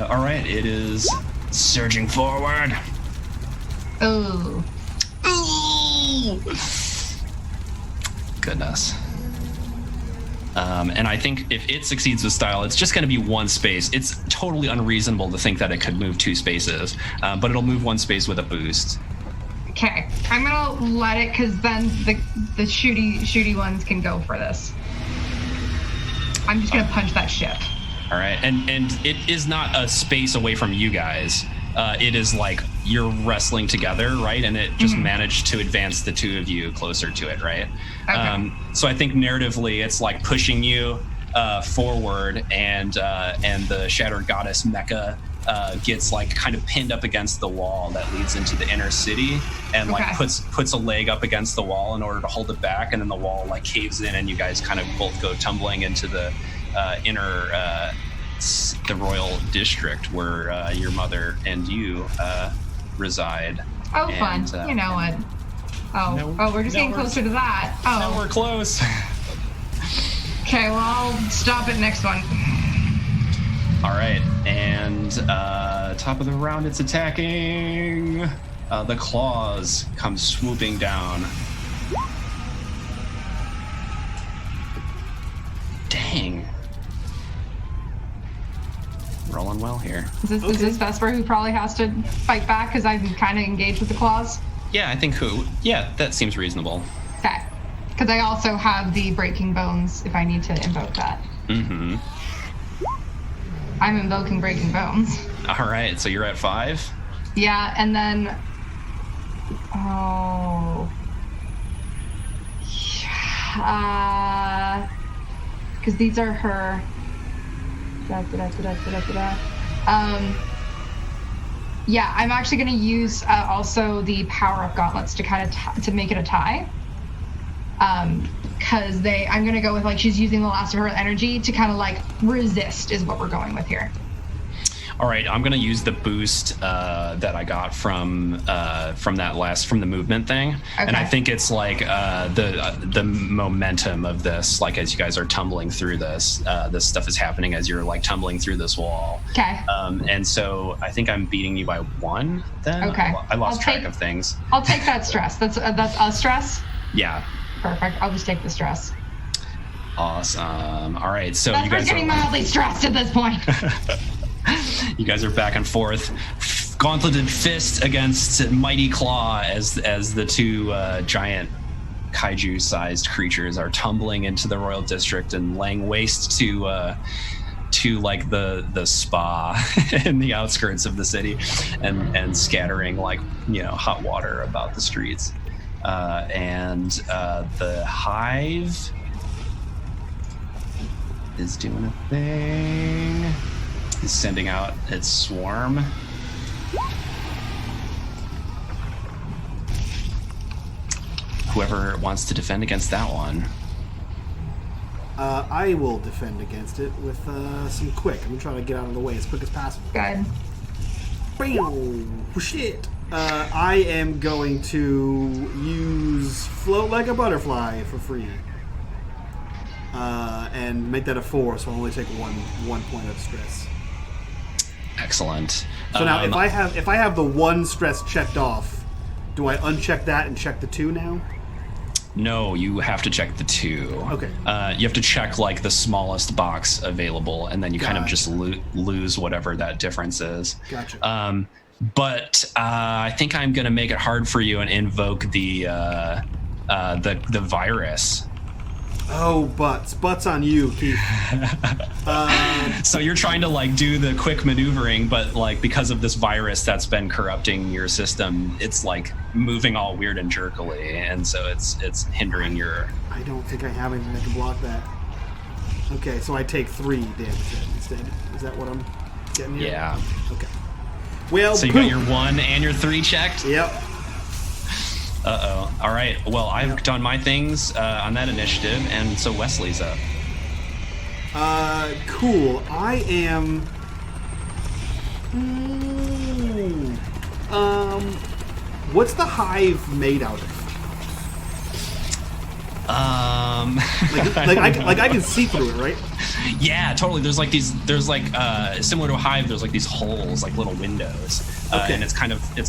All right, it is surging forward. Ooh. Ooh! Goodness. And I think if it succeeds with style, it's just going to be 1 space. It's totally unreasonable to think that it could move 2 spaces, but it'll move 1 space with a boost. Okay, I'm gonna let it, because then the shooty ones can go for this. I'm just gonna punch that ship. All right, and it is not a space away from you guys. It is like you're wrestling together, right? And it just managed to advance the 2 of you closer to it, right? Okay. So I think narratively, it's like pushing you forward, and the Shattered Goddess mecha gets like kind of pinned up against the wall that leads into the inner city, and like puts a leg up against the wall in order to hold it back, and then the wall like caves in, and you guys kind of both go tumbling into the inner the royal district where your mother and you reside. Oh, and, fun. You know what? We're just getting closer to that. Oh, now we're close. Okay, well, I'll stop it next one. All right, and top of the round, it's attacking. The claws come swooping down. Dang. Rolling well here. Is this Vesper who probably has to fight back because I'm kind of engaged with the claws? Yeah, I think yeah, that seems reasonable. Okay. Because I also have the breaking bones if I need to invoke that. Mm-hmm. I'm invoking breaking bones. All right, so you're at 5? Yeah, and then... because these are her... Yeah, I'm actually going to use also the power-up gauntlets to kind of to make it a tie. Because I'm going to go with like she's using the last of her energy to kind of like resist is what we're going with here. All right, I'm going to use the boost that I got from the movement thing, and I think it's like the momentum of this, like as you guys are tumbling through this stuff is happening as you're like tumbling through this wall. Okay. And so I think I'm beating you by 1. Then okay. I lost track of things. I'll take that stress. That's a stress. Yeah. Perfect. I'll just take the stress. Awesome. All right, so That's you guys getting mildly stressed at this point. You guys are back and forth, gauntleted fist against mighty claw as the 2 giant kaiju-sized creatures are tumbling into the royal district and laying waste to like the spa in the outskirts of the city, and scattering like hot water about the streets. And the hive is doing a thing. Is sending out its swarm. Whoever wants to defend against that one. I will defend against it with some quick. I'm trying to get out of the way as quick as possible. Good. Bam! Shit. I am going to use Float Like a Butterfly for free. And make that a 4, so I'll only take one point of stress. Excellent. So now, if I have the 1 stress checked off, do I uncheck that and check the 2 now? No, you have to check the 2. Okay. You have to check like the smallest box available, and then you kind of just lose whatever that difference is. Gotcha. But I think I'm going to make it hard for you and invoke the virus. Oh, butts on you, Keith. So you're trying to like do the quick maneuvering, but like because of this virus that's been corrupting your system, it's like moving all weird and jerkily, and so it's hindering your... I don't think I have anything that can block that. Okay, so I take 3 damage instead. Is that what I'm getting here? Yeah. Okay. Well, so you got your 1 and your 3 checked? Yep. Uh-oh. All right. Well, I've done my things on that initiative, and so Wesley's up. Cool. I am... what's the hive made out of? I can see through it, right? Yeah, totally. There's similar to a hive, there's like these holes, like little windows. Okay. And it's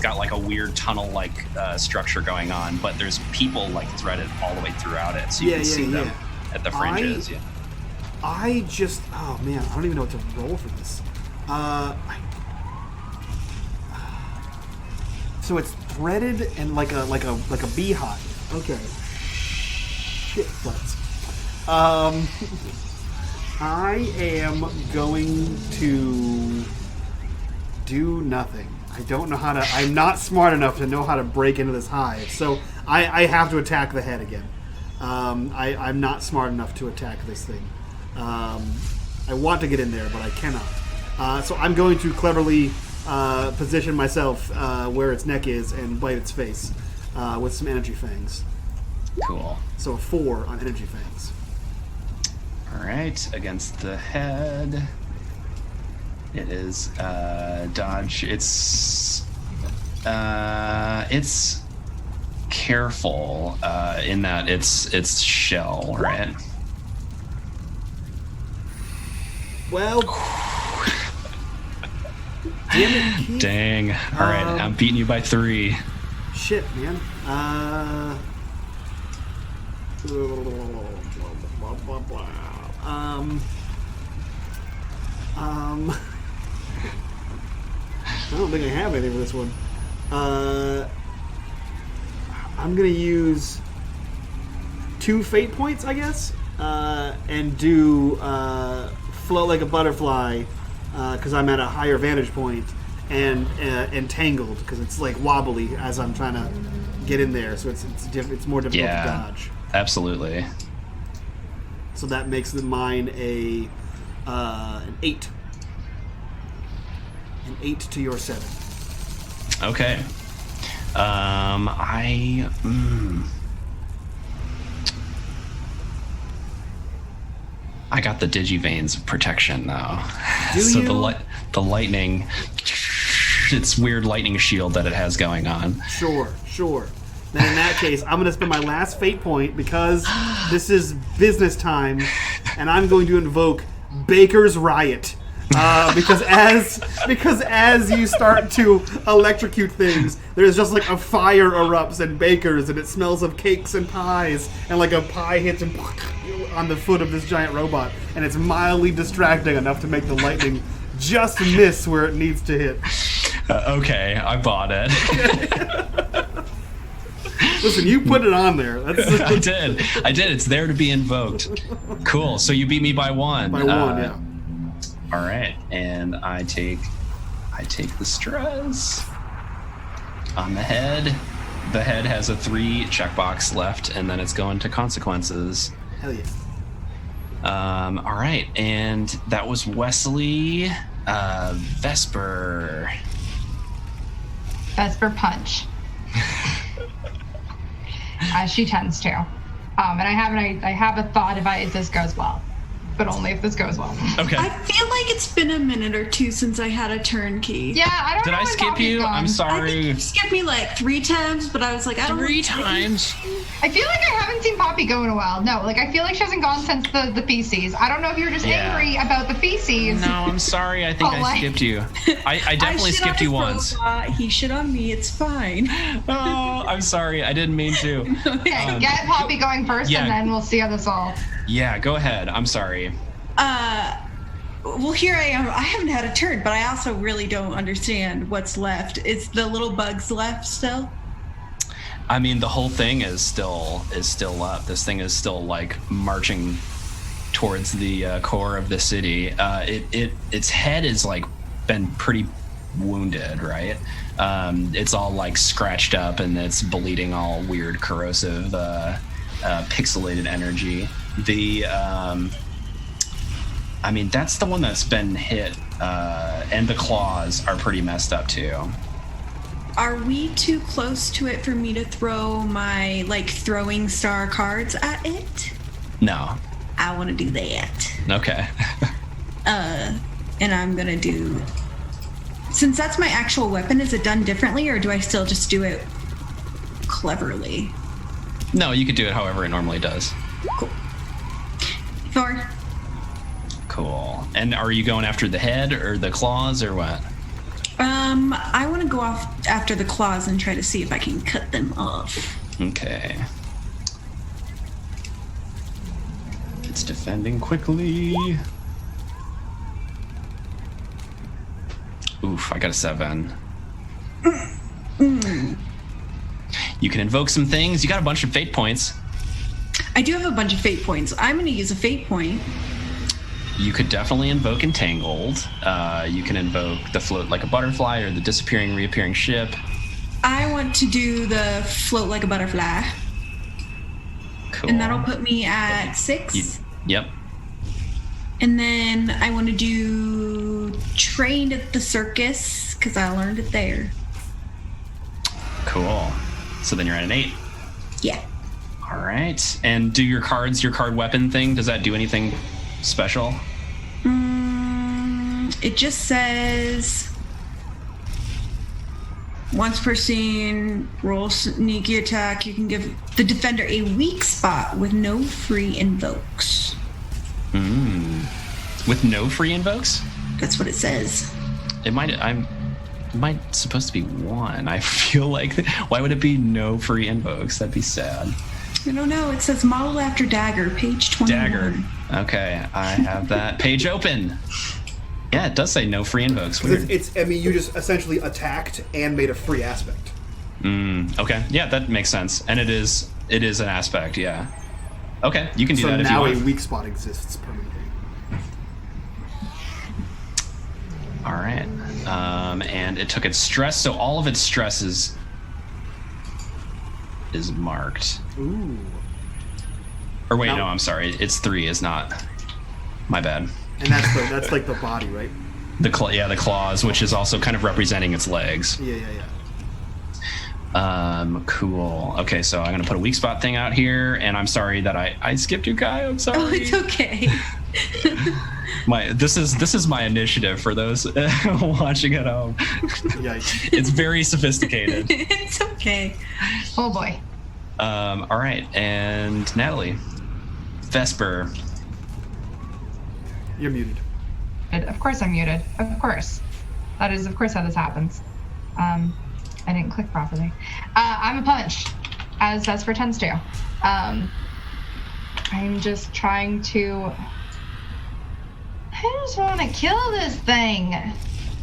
got like a weird tunnel-like structure going on, but there's people like threaded all the way throughout it, so you can see them at the fringes. Oh man, I don't even know what to roll for this. So it's threaded and like a beehive. Okay. Shit butts. I am going to do nothing. I don't know how to. I'm not smart enough to know how to break into this hive, so I have to attack the head again. I'm not smart enough to attack this thing. I want to get in there, but I cannot. So I'm going to cleverly position myself where its neck is and bite its face with some energy fangs. Cool. So a 4 on energy fangs. All right, against the head. It is dodge. It's careful in that it's shell, right? Well, damn it, Keith. Dang. All right, I'm beating you by 3. Shit, man. I don't think I have anything for this one. I'm gonna use 2 fate points, I guess, and do float like a butterfly because I'm at a higher vantage point, and entangled because it's like wobbly as I'm trying to get in there, so it's more difficult to dodge. Absolutely. So that makes mine an 8. An 8 to your 7. Okay. I got the digiveins of protection though. So the lightning, it's weird lightning shield that it has going on. Sure. Then in that case, I'm going to spend my last fate point because this is business time, and I'm going to invoke Baker's Riot. Because as you start to electrocute things, there's just like a fire erupts in Baker's, and it smells of cakes and pies, and like a pie hits him on the foot of this giant robot, and it's mildly distracting enough to make the lightning just miss where it needs to hit. Okay, I bought it. Listen, you put it on there. I did. It's there to be invoked. Cool. So you beat me by 1. By 1, yeah. All right, and I take the stress on the head. The head has a 3 checkbox left, and then it's going to consequences. Hell yeah. All right, and that was Wesley. Vesper punch. As she tends to. And I have a thought if this goes well. But only if this goes well. Okay. I feel like it's been a minute or 2 since I had a turn key. Yeah, I don't know. Did I skip you? I'm I sorry. think you skipped me like 3 times, but I was like, I don't know. 3 times? I feel like I haven't seen Poppy go in a while. No, like I feel like she hasn't gone since the feces. I don't know if you're just angry about the feces. No, I'm sorry. I think I skipped you. I definitely skipped you once. He shit on me. It's fine. Oh, I'm sorry. I didn't mean to. Okay, get Poppy going first, and then we'll see how this all. Yeah, go ahead. I'm sorry. Well, here I am. I haven't had a turn, but I also really don't understand what's left. Is the little bugs left still? I mean, the whole thing is still up. This thing is still like marching towards the core of the city. Its head is like been pretty wounded, right? It's all like scratched up and it's bleeding all weird, corrosive, pixelated energy. I mean, that's the one that's been hit, and the claws are pretty messed up too. Are we too close to it for me to throw my, like, throwing star cards at it? No. I want to do that. Okay. And I'm going to do... Since that's my actual weapon, is it done differently, or do I still just do it cleverly? No, you could do it however it normally does. Cool. 4. Cool. And are you going after the head or the claws or what? I want to go off after the claws and try to see if I can cut them off. Okay. It's defending quickly. Oof, I got a 7. You can invoke some things. You got a bunch of fate points. I do have a bunch of fate points. I'm going to use a fate point. You could definitely invoke Entangled. You can invoke the Float Like a Butterfly or the Disappearing, Reappearing Ship. I want to do the Float Like a Butterfly. Cool. And that'll put me at 6. Yep. And then I want to do Trained at the Circus, because I learned it there. Cool. So then you're at an 8. Yeah. All right. And do your cards, your card weapon thing, does that do anything special? It just says once per scene, roll sneaky attack. You can give the defender a weak spot with no free invokes. With no free invokes? That's what it says. It might supposed to be 1. I feel like why would it be no free invokes? That'd be sad. I don't know. It says modeled after Dagger, page 21. Dagger. Okay, I have that page open. Yeah, it does say no free invokes. Weird. I mean, you just essentially attacked and made a free aspect. Okay. Yeah, that makes sense. And it is an aspect, yeah. Okay, you can do that if you want. So now a weak spot exists permanently. All right. And it took its stress, so all of its stress is marked. Ooh. Or wait, no, I'm sorry. It's 3 is not. My bad. And that's like the body, right? The claws, which is also kind of representing its legs. Yeah. Cool. Okay, so I'm gonna put a weak spot thing out here, and I'm sorry that I skipped you, Kai. I'm sorry. Oh, it's okay. This is my initiative for those watching at home. Yikes. It's very sophisticated. It's okay. Oh boy. All right, and Natalie, Vesper. You're muted. Of course I'm muted. Of course. That is, of course, how this happens. I didn't click properly. I'm a punch, as Vesper tends to. I'm just trying to... I just want to kill this thing.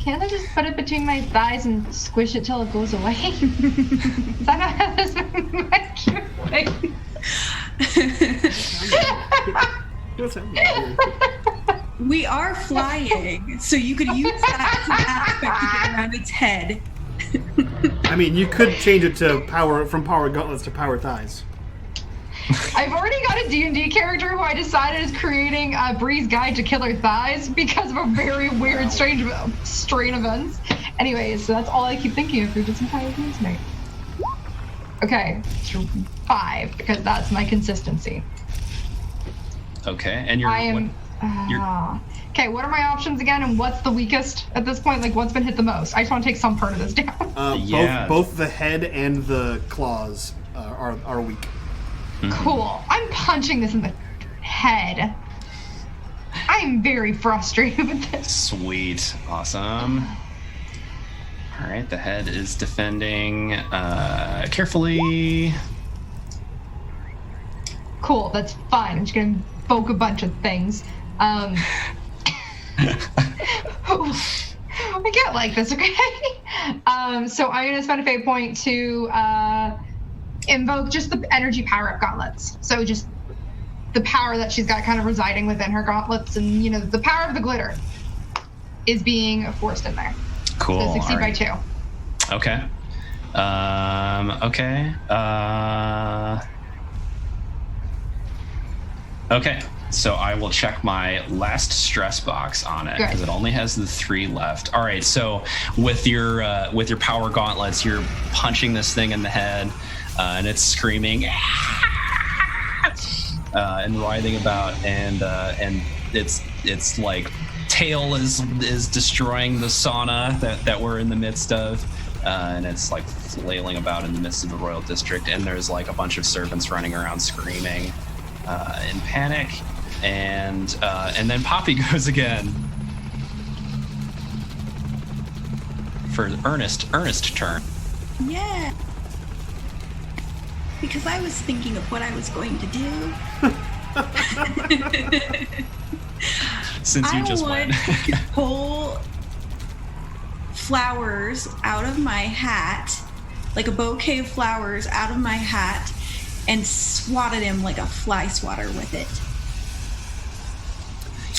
Can't I just put it between my thighs and squish it till it goes away? Is that not how this works? What's happening? We are flying, so you could use that as an aspect to get around its head. I mean, you could change it to from power gauntlets to power thighs. I've already got a D&D character who I decided is creating a Bree's Guide to Killer Thighs because of a very weird, strange strain events. Anyways, so that's all I keep thinking of through this entire game tonight. Okay, 5, because that's my consistency. Okay, and you're... Okay, what are my options again, and what's the weakest at this point? Like, what's been hit the most? I just want to take some part of this down. Both the head and the claws are weak. Mm-hmm. Cool. I'm punching this in the head. I'm very frustrated with this. Sweet. Awesome. All right, the head is defending carefully. Cool, that's fine. I'm just going to invoke a bunch of things. I get like this, okay? So I'm going to spend a fate point to invoke just the energy power-up gauntlets. So just the power that she's got kind of residing within her gauntlets, and, you know, the power of the glitter is being forced in there. Cool. So 16 by 2. Okay. Okay. Okay. So I will check my last stress box on it because it only has the 3 left. All right, so with your power gauntlets, you're punching this thing in the head, and it's screaming and writhing about, and it's like tail is destroying the sauna that we're in the midst of. And it's like flailing about in the midst of the royal district, and there's like a bunch of servants running around screaming in panic, and then Poppy goes again for Ernest turn. Yeah. Because I was thinking of what I was going to do. Since you just went. I would pull flowers out of my hat, like a bouquet of flowers out of my hat, and swat at him like a fly swatter with it.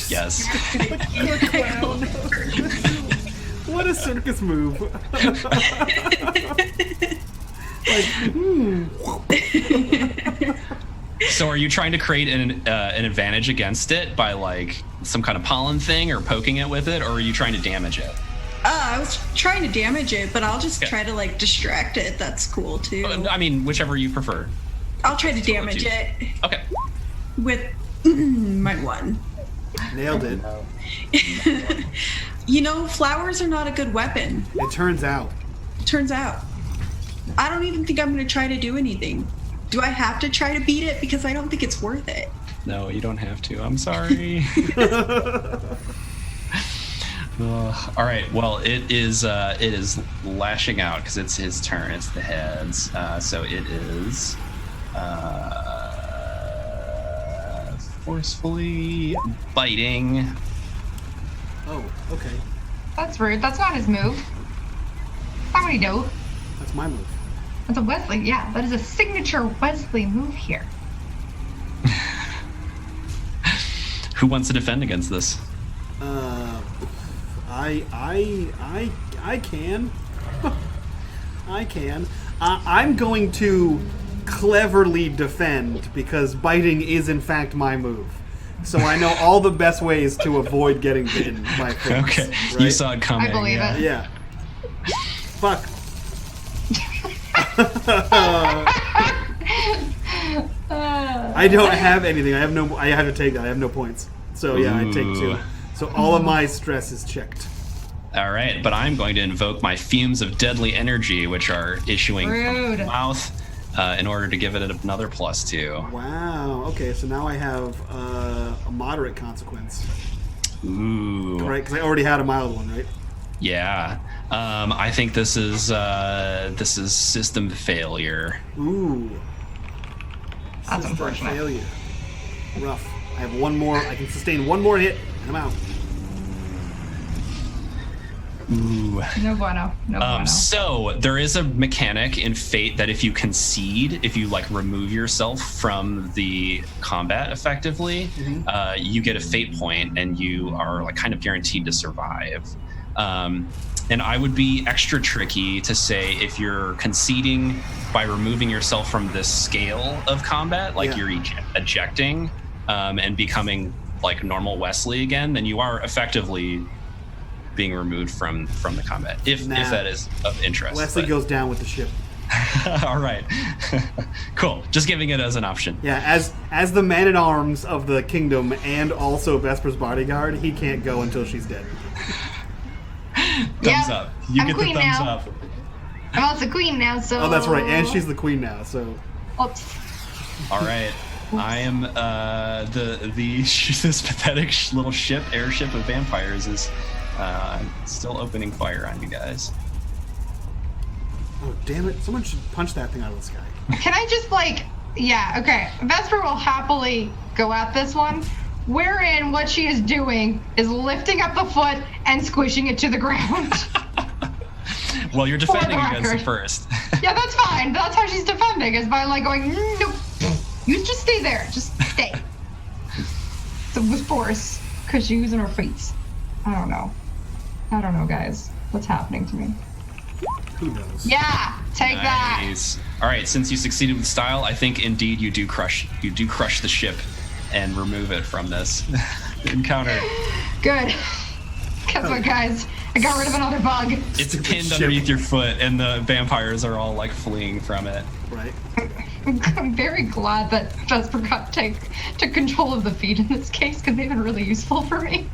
Yes. What a circus move. So are you trying to create an advantage against it by like some kind of pollen thing or poking it with it, or are you trying to damage it? I was trying to damage it, but I'll just try to like distract it. That's cool too. I mean, whichever you prefer. I'll try to damage it. Okay. With my 1. Nailed it. You know, flowers are not a good weapon. It turns out. I don't even think I'm going to try to do anything. Do I have to try to beat it? Because I don't think it's worth it. No, you don't have to. I'm sorry. All right. Well, it is lashing out because it's his turn. It's the heads. So it is forcefully biting. Oh, okay. That's rude. That's not his move. How would he do? That's my move. That's a Wesley. Yeah, that is a signature Wesley move here. Who wants to defend against this? I can. I can. I'm going to cleverly defend because biting is in fact my move. So I know all the best ways to avoid getting bitten by things. Okay, right? You saw it coming. I believe it. Yeah. Fuck. I don't have anything. I have to take that. I have no points. So yeah, I take 2. So all of my stress is checked. All right, but I'm going to invoke my fumes of deadly energy, which are issuing from my mouth, in order to give it another +2. Wow. Okay, so now I have a moderate consequence. Ooh. Right, because I already had a mild one, right? Yeah. I think this is system failure. Ooh. That's System unfortunate. failure. Rough. I have one more. I can sustain one more hit, and I'm out. Ooh. No bueno. No bueno. So there is a mechanic in Fate that if you concede, if you like remove yourself from the combat effectively, you get a fate point and you are like kind of guaranteed to survive. And I would be extra tricky to say if you're conceding by removing yourself from this scale of combat, like you're ejecting and becoming like normal Wesley again, then you are effectively being removed from the combat, if that is of interest. Wesley goes down with the ship. All right. Cool. Just giving it as an option. Yeah, as the man-at-arms of the kingdom and also Vesper's bodyguard, he can't go until she's dead. Thumbs up. You I'm get the queen thumbs now. up. I'm also queen now, so... Oh, that's right, and she's the queen now, so... Oops. All right. I am this pathetic little airship of vampires is still opening fire on you guys. Oh, damn it. Someone should punch that thing out of the sky. Can I just okay. Vesper will happily go at this one, wherein what she is doing is lifting up the foot and squishing it to the ground. Well, you're defending against it first. Yeah, that's fine. That's how she's defending, is by going, nope. You just stay there. Just stay. So with force, because she's using her feet. I don't know, guys. What's happening to me? Who knows? Yeah, take that. All right, since you succeeded with style, I think indeed you do crush the ship and remove it from this encounter. Good. Guess what, guys? I got rid of another bug. It's pinned underneath your foot, and the vampires are all like fleeing from it. Right. I'm very glad that Vesper got took control of the feed in this case, because they've been really useful for me.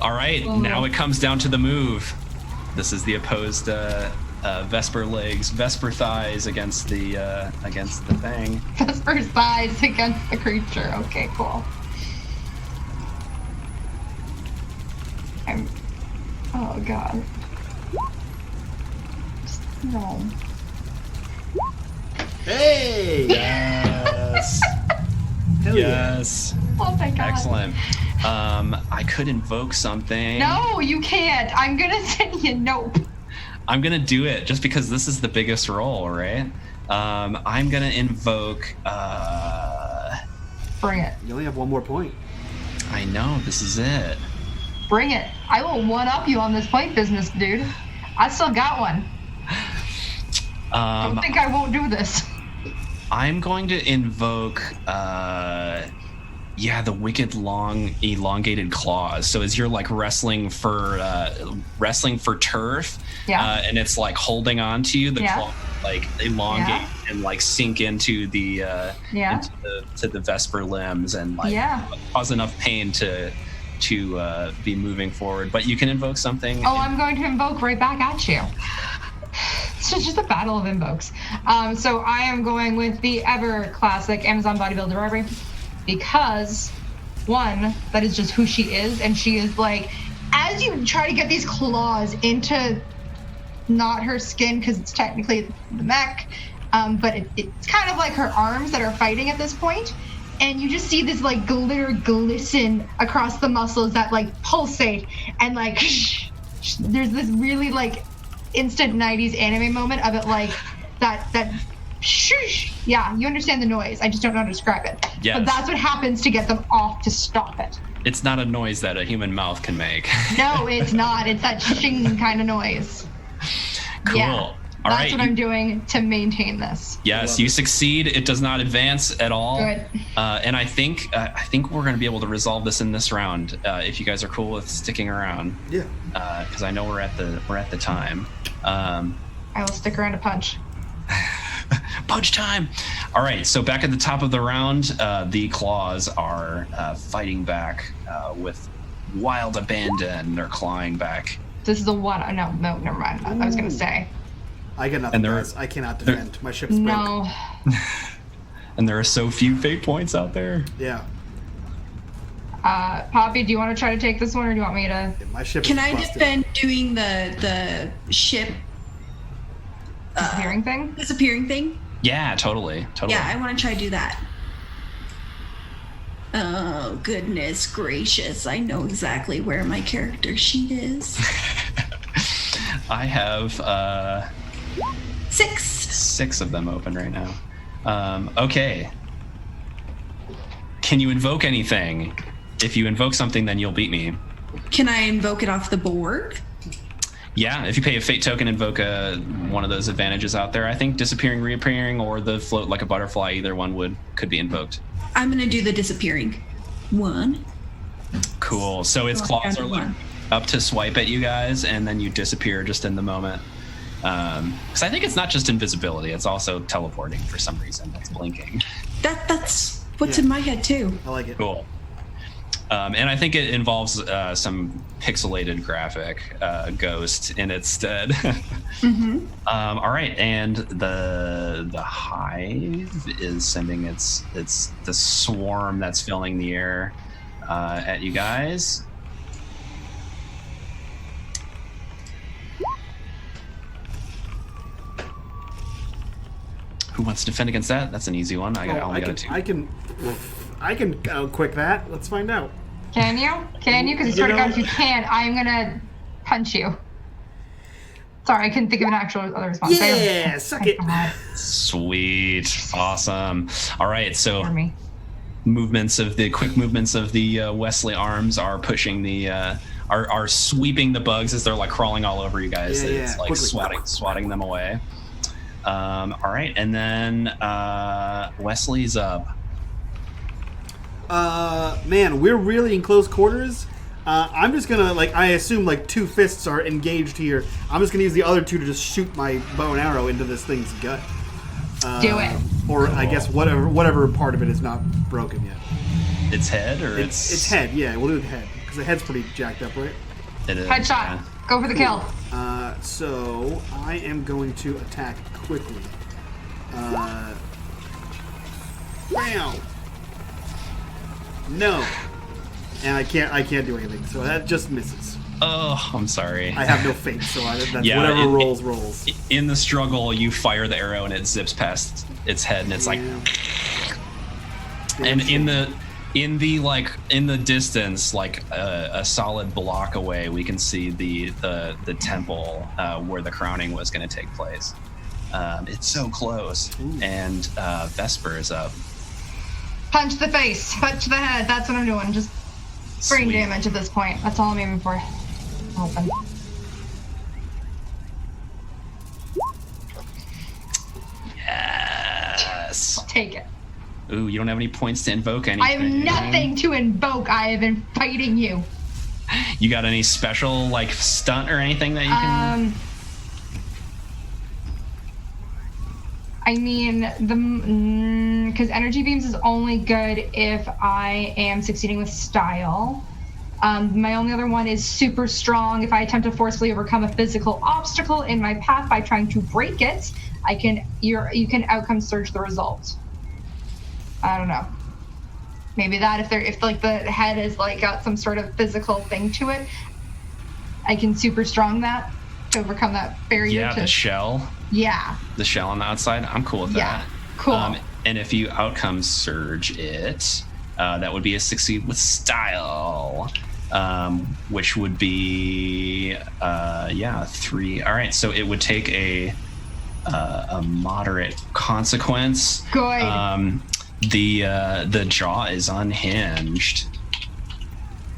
All right, now it comes down to the move. This is the opposed Vesper legs, Vesper thighs against the thing. Vesper's thighs against the creature. Okay, cool. Oh god. No. Hey! Yes. Hell yes. Oh my god. Excellent. I could invoke something. No, you can't. I'm gonna say you nope. I'm gonna do it just because this is the biggest roll, right? I'm gonna invoke. Bring it. You only have one more point. I know, this is it. Bring it. I will one-up you on this point business, dude. I still got one. Don't think I won't do this. I'm going to invoke, the wicked long elongated claws. So as you're like wrestling for turf, and it's like holding on to you, the claw like elongate and like sink into the into the Vesper limbs and like cause enough pain to be moving forward. But you can invoke something. Oh, I'm going to invoke right back at you. It's just a battle of invokes. So I am going with the ever classic Amazon bodybuilder Barbie, because one, that is just who she is, and she is like, as you try to get these claws into not her skin, because it's technically the mech, but it's kind of like her arms that are fighting at this point, and you just see this like glitter glisten across the muscles that like pulsate, and like there's this really like instant 90s anime moment of it, like that shoosh. Yeah, you understand the noise. I just don't know how to describe it. Yes. But that's what happens to get them off to stop it. It's not a noise that a human mouth can make. No, it's not. It's that shing kind of noise. Cool. Yeah, that's what I'm doing to maintain this. Yes, you succeed. It does not advance at all. Good. And I think we're going to be able to resolve this in this round if you guys are cool with sticking around. Yeah. Because I know we're at the time. I will stick around to punch. Punch time! All right, so back at the top of the round, the claws are fighting back with wild abandon. They're clawing back. This is the one. No, never mind. I was going to say. I got nothing, guys. I cannot defend. My ship's broke. No. And there are so few fate points out there. Yeah. Poppy, do you want to try to take this one, or do you want me to? My ship Can is I busted. defend doing the ship Disappearing thing? Yeah, totally. Yeah, I want to try to do that. Oh, goodness gracious. I know exactly where my character sheet is. I have 6 of them open right now. Okay. Can you invoke anything? If you invoke something, then you'll beat me. Can I invoke it off the board? Yeah, if you pay a fate token, invoke one of those advantages out there. I think disappearing, reappearing, or the float like a butterfly, either one could be invoked. I'm going to do the disappearing one. Cool. So its claws are like up to swipe at you guys, and then you disappear just in the moment. Because I think it's not just invisibility; it's also teleporting for some reason. It's blinking. That's what's in my head too. I like it. Cool. And I think it involves some pixelated graphic ghost in its stead. Mm-hmm. All right, and the hive is sending the swarm that's filling the air at you guys. Who wants to defend against that? That's an easy one. I only got a 2. I can quick that. Let's find out. Can you? Because you sort of got if you can. I'm gonna punch you. Sorry, I couldn't think of an actual other response. Yeah, suck it. Sweet, awesome. All right, so quick movements of the Wesley arms are pushing are sweeping the bugs as they're like crawling all over you guys. It's like swatting them away. All right, and then Wesley's up. Man, we're really in close quarters. I'm just gonna, I assume, 2 fists are engaged here. I'm just gonna use the other 2 to just shoot my bow and arrow into this thing's gut. Do it. Or I guess whatever part of it is not broken yet. Its head, or its head? Yeah, we'll do the head because the head's pretty jacked up, right? It is. Headshot. Yeah. Go for the kill. So I am going to attack quickly. Bam! No, and I can't do anything. So that just misses. Oh, I'm sorry. I have no fate, so that's Yeah, whatever rolls. In the struggle, you fire the arrow and it zips past its head, and it's like. And in the distance, a solid block away, we can see the temple where the crowning was going to take place. It's so close. Ooh. And Vesper is up. Punch the face, punch the head. That's what I'm doing. Just brain damage at this point. That's all I'm aiming for. Open. Yes. Take it. Ooh, you don't have any points to invoke anything. I have nothing to invoke. I have been fighting you. You got any special stunt or anything that you can? I mean, because energy beams is only good if I am succeeding with style. My only other one is super strong. If I attempt to forcefully overcome a physical obstacle in my path by trying to break it, you can outcome surge the result. I don't know. Maybe that if the head is got some sort of physical thing to it, I can super strong that to overcome that barrier. Yeah, the shell. Yeah. The shell on the outside. I'm cool with that. Yeah, cool. And if you outcome surge it, that would be a succeed with style, which would be 3. All right, so it would take a moderate consequence. Good. The jaw is unhinged.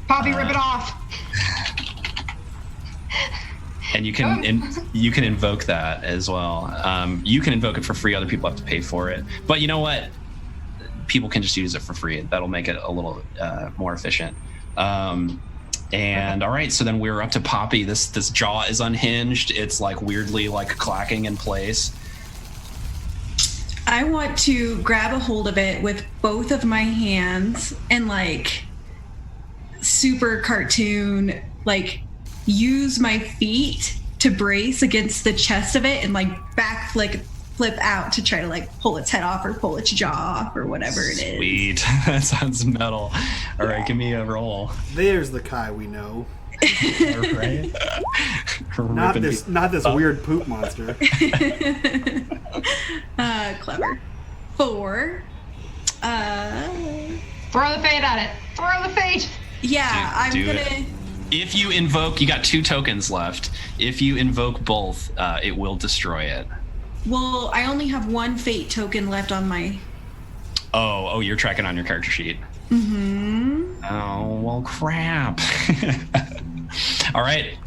Poppy, rip it off. And you can invoke that as well. You can invoke it for free. Other people have to pay for it. But you know what? People can just use it for free. That'll make it a little more efficient. And all right, so then we're up to Poppy. This jaw is unhinged. It's weirdly clacking in place. I want to grab a hold of it with both of my hands and super cartoon, use my feet to brace against the chest of it and back flip out to try to pull its head off or pull its jaw off or whatever it is. Sweet. That sounds metal. All right, give me a roll. There's the Kai we know. Right? Not this weird poop monster. Clever. 4. Throw the fate at it. Throw the fate. Yeah, I'm gonna. It. If you invoke, you got 2 tokens left. If you invoke both, it will destroy it. Well, I only have 1 fate token left on my. Oh, you're tracking on your character sheet. Mm-hmm. Oh, well, crap. All right.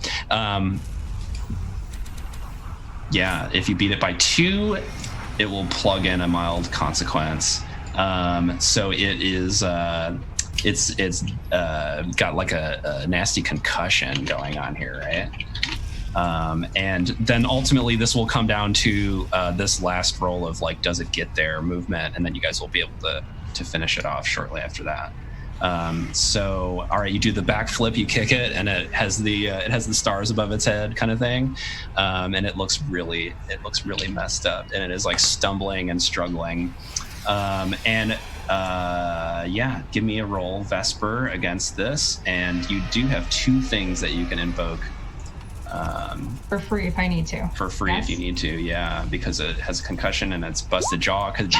Yeah, if you beat it by 2, it will plug in a mild consequence. So it is. It's got a nasty concussion going on here, right? And then ultimately this will come down to this last roll of does it get there movement, and then you guys will be able to finish it off shortly after that. So all right, you do the backflip, you kick it, and it has the stars above its head kind of thing, and it looks really messed up, and it is stumbling and struggling, give me a roll, Vesper, against this, and you do have 2 things that you can invoke. For free if I need to. For free, yes. If you need to, yeah, because it has a concussion and it's busted jaw. I don't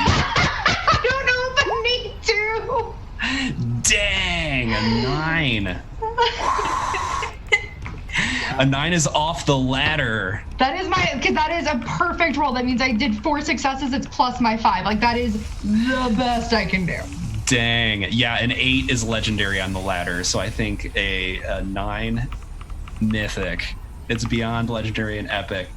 know if I need to. Dang, a 9. A 9 is off the ladder. That is a perfect roll. That means I did 4 successes. It's plus my 5. That is the best I can do. Dang. Yeah, an 8 is legendary on the ladder, so I think a 9 mythic. It's beyond legendary and epic.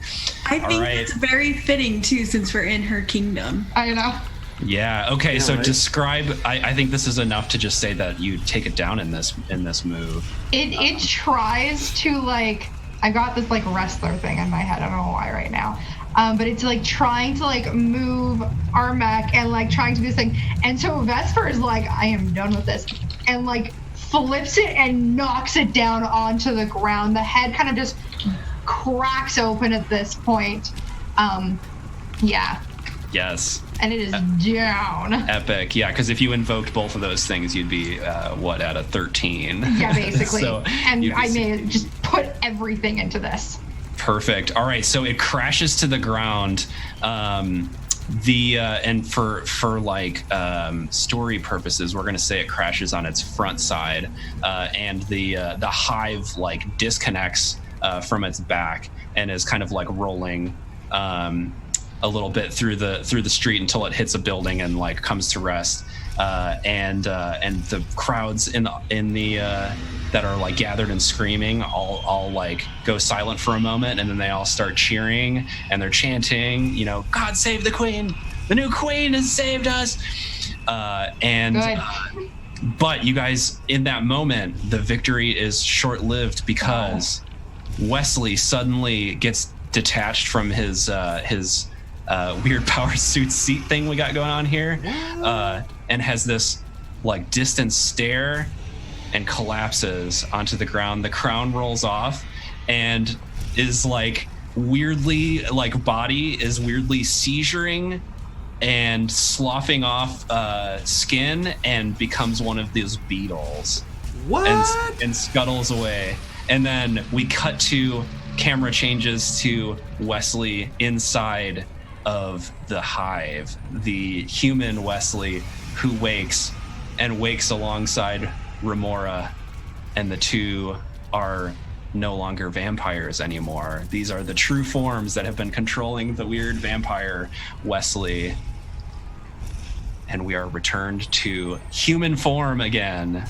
I think it's very fitting too, since we're in her kingdom. I know. Yeah. Okay. Yeah, So right? describe. I think this is enough to just say that you take it down in this move. It tries to like. I got this like wrestler thing in my head. I don't know why right now. But it's like trying to like move our mech and like trying to do this thing. And so Vesper is like, I am done with this, and like flips it and knocks it down onto the ground. The head kind of just cracks open at this point. Yeah. Yes. And it is down. Epic. Yeah, because if you invoked both of those things, you'd be at a 13. Yeah, basically. So and you'd be I may just put everything into this. Perfect. All right, so it crashes to the ground. And for like story purposes, we're gonna say it crashes on its front side, and the hive like disconnects from its back and is kind of like rolling a little bit through the street until it hits a building and like comes to rest. And the crowds in the that are like gathered and screaming all like go silent for a moment, and then they all start cheering and they're chanting, you know, God save the queen, the new queen has saved us. But you guys, in that moment, the victory is short-lived because Wesley suddenly gets detached from his weird power suit seat thing we got going on here, and has this like distant stare and collapses onto the ground. The crown rolls off and is like weirdly, like body is weirdly seizuring and sloughing off skin and becomes one of these beetles. What? And scuttles away. And then we cut to, camera changes to Wesley inside of the hive, the human Wesley, who wakes alongside Remora, and the two are no longer vampires anymore. These are the true forms that have been controlling the weird vampire Wesley, and we are returned to human form again.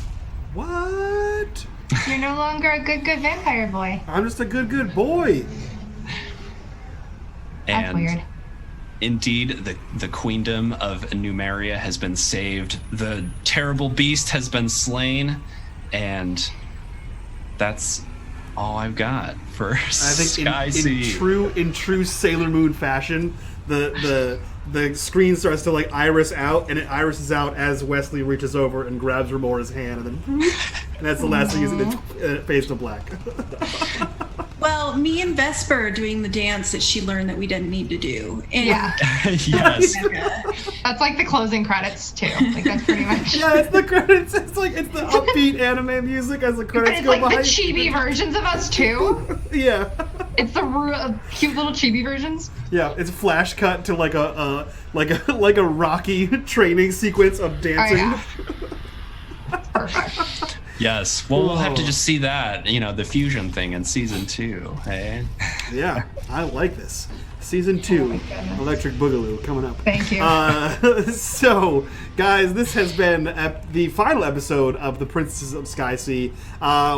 What? You're no longer a good vampire boy. I'm just a good boy. That's And weird. indeed, the queendom of Numeria has been saved. The terrible beast has been slain, and that's all I've got for I think Skysea. in true Sailor Moon fashion, the screen starts to like iris out, and it irises out as Wesley reaches over and grabs Remora's hand, and then and that's the last thing, and it fades to black. Well, me and Vesper are doing the dance that she learned that we didn't need to do. And Yeah. Yes. That's like the closing credits too. Like that's pretty much. Yeah, it's the credits. It's the upbeat anime music as the But credits it's go like by. the chibi versions of us too. Yeah. It's the cute little chibi versions. Yeah, it's flash cut to like a Rocky training sequence of dancing. Oh, yeah. Perfect. Yes. Well, we'll have to just see that, the fusion thing in season 2, hey? Yeah, I like this. Season 2, Electric Boogaloo, coming up. Thank you. So, guys, this has been the final episode of The Princesses of Skysea.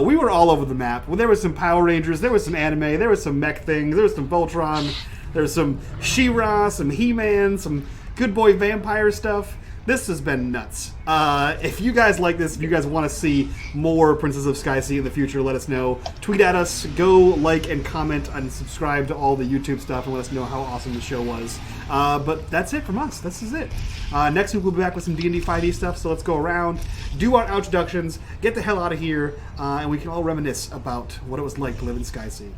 We were all over the map. Well, there was some Power Rangers, there was some anime, there was some mech things, there was some Voltron, there was some She-Ra, some He-Man, some good boy vampire stuff. This has been nuts. If you guys like this, if you guys want to see more Princess of Skysea in the future, let us know. Tweet at us, go like and comment and subscribe to all the YouTube stuff and let us know how awesome the show was. But that's it from us. This is it. Next week we'll be back with some D&D 5e stuff, so let's go around, do our introductions, get the hell out of here, and we can all reminisce about what it was like to live in Skysea.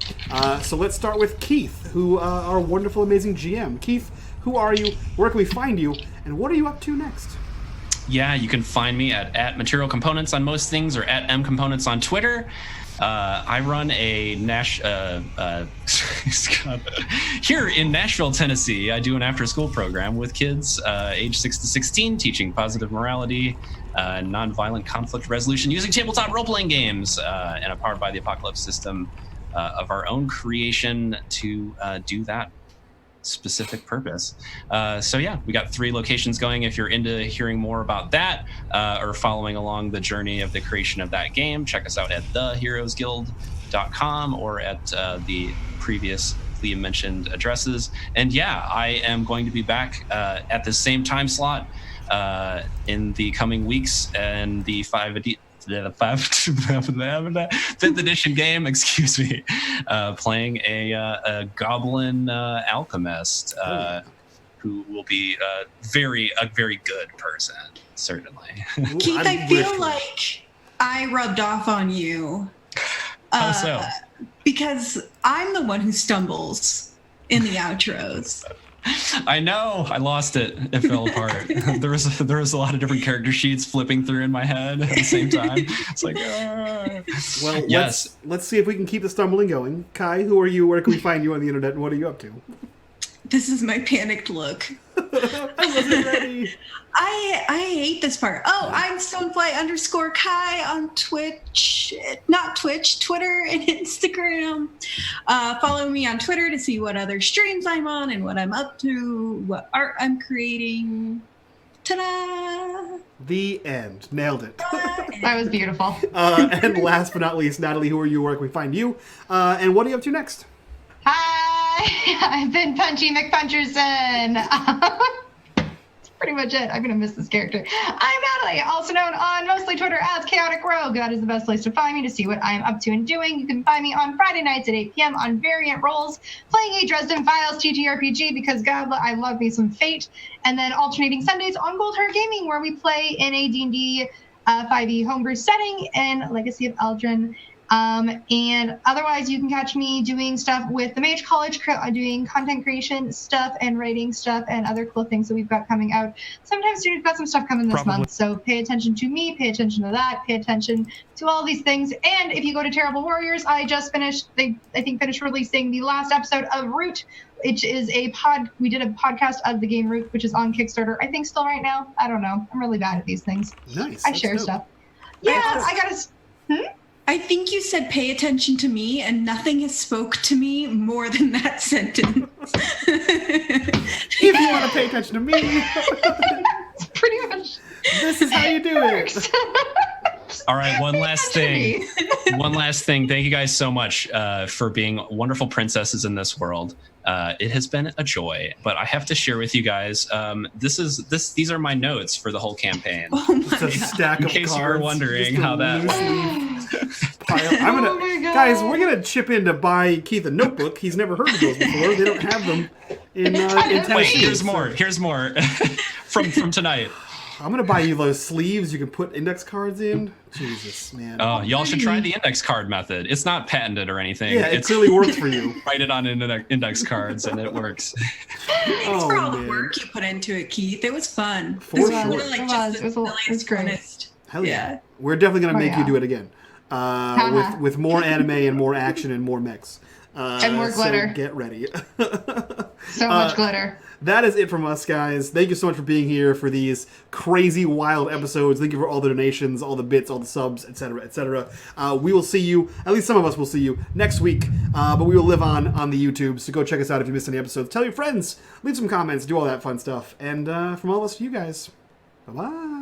So let's start with Keith, who our wonderful, amazing GM. Keith, who are you? Where can we find you? And what are you up to next? Yeah, you can find me at Material Components on most things, or at mcomponents on Twitter. I run a here in Nashville, Tennessee. I do an after-school program with kids age 6 to 16, teaching positive morality, nonviolent conflict resolution using tabletop role-playing games, and are powered by the Apocalypse system of our own creation to do that specific purpose. So yeah, we got 3 locations going. If you're into hearing more about that, or following along the journey of the creation of that game, check us out at theheroesguild.com or at the previous the mentioned addresses. And yeah, I am going to be back at the same time slot in the coming weeks, and the 5th edition game, excuse me, playing a goblin alchemist who will be a very good person, certainly. Keith, I feel like I rubbed off on you. How so? Because I'm the one who stumbles in the outros. I know. I lost it. It fell apart. There was a lot of different character sheets flipping through in my head at the same time. It's like, well, yes. Let's see if we can keep the stumbling going. Kai, who are you? Where can we find you on the internet? And what are you up to? This is my panicked look. I wasn't ready. I hate this part. Oh, I'm Stonefly_Kai on Twitch. Not Twitch, Twitter and Instagram. Follow me on Twitter to see what other streams I'm on and what I'm up to, what art I'm creating. Ta-da! The end. Nailed it. That was beautiful. And last but not least, Natalie, who are you? Where can we find you? And what are you up to next? Hi, I've been Punchy McPuncherson. That's pretty much it. I'm going to miss this character. I'm Natalie, also known on mostly Twitter as Chaotic Rogue. That is the best place to find me to see what I'm up to and doing. You can find me on Friday nights at 8 p.m. on Variant Roles, playing a Dresden Files TTRPG because, God, I love me some Fate. And then alternating Sundays on Gold Heart Gaming, where we play in a D&D 5e homebrew setting in Legacy of Eldrin. And otherwise, you can catch me doing stuff with the Mage College, doing content creation stuff and writing stuff and other cool things that we've got coming out. Sometimes we've got some stuff coming this month, so pay attention to me, pay attention to that, pay attention to all these things. And if you go to Terrible Warriors, I just finished releasing the last episode of Root, which is we did a podcast of the game Root, which is on Kickstarter. I think still right now. I don't know. I'm really bad at these things. Nice. I share stuff. Yeah, I gotta. I think you said pay attention to me, and nothing has spoke to me more than that sentence. If you want to pay attention to me, pretty much. This is how you do it. All right, one last thing. Thank you guys so much for being wonderful princesses in this world. It has been a joy, but I have to share with you guys. These are my notes for the whole campaign. Oh my God. Stack of in case cards, you were wondering how that. Guys, we're gonna chip in to buy Keith a notebook. He's never heard of those before. They don't have them in Tennessee. Wait, here's more from tonight. I'm gonna buy you those sleeves you can put index cards in. Jesus, man. Oh, y'all should try the index card method. It's not patented or anything. Yeah, it clearly works for you. Write it on index cards and it works. Thanks for all the work you put into it, Keith. It was fun. For sure. It was great. Hell yeah. We're definitely gonna make you do it again. With more anime and more action and more mechs. And more glitter. So get ready. So much glitter. That is it from us, guys. Thank you so much for being here for these crazy, wild episodes. Thank you for all the donations, all the bits, all the subs, etc., etc. We will see you, at least some of us will see you, next week. But we will live on the YouTube, so go check us out if you missed any episodes. Tell your friends, leave some comments, do all that fun stuff. And from all of us to you guys, bye-bye.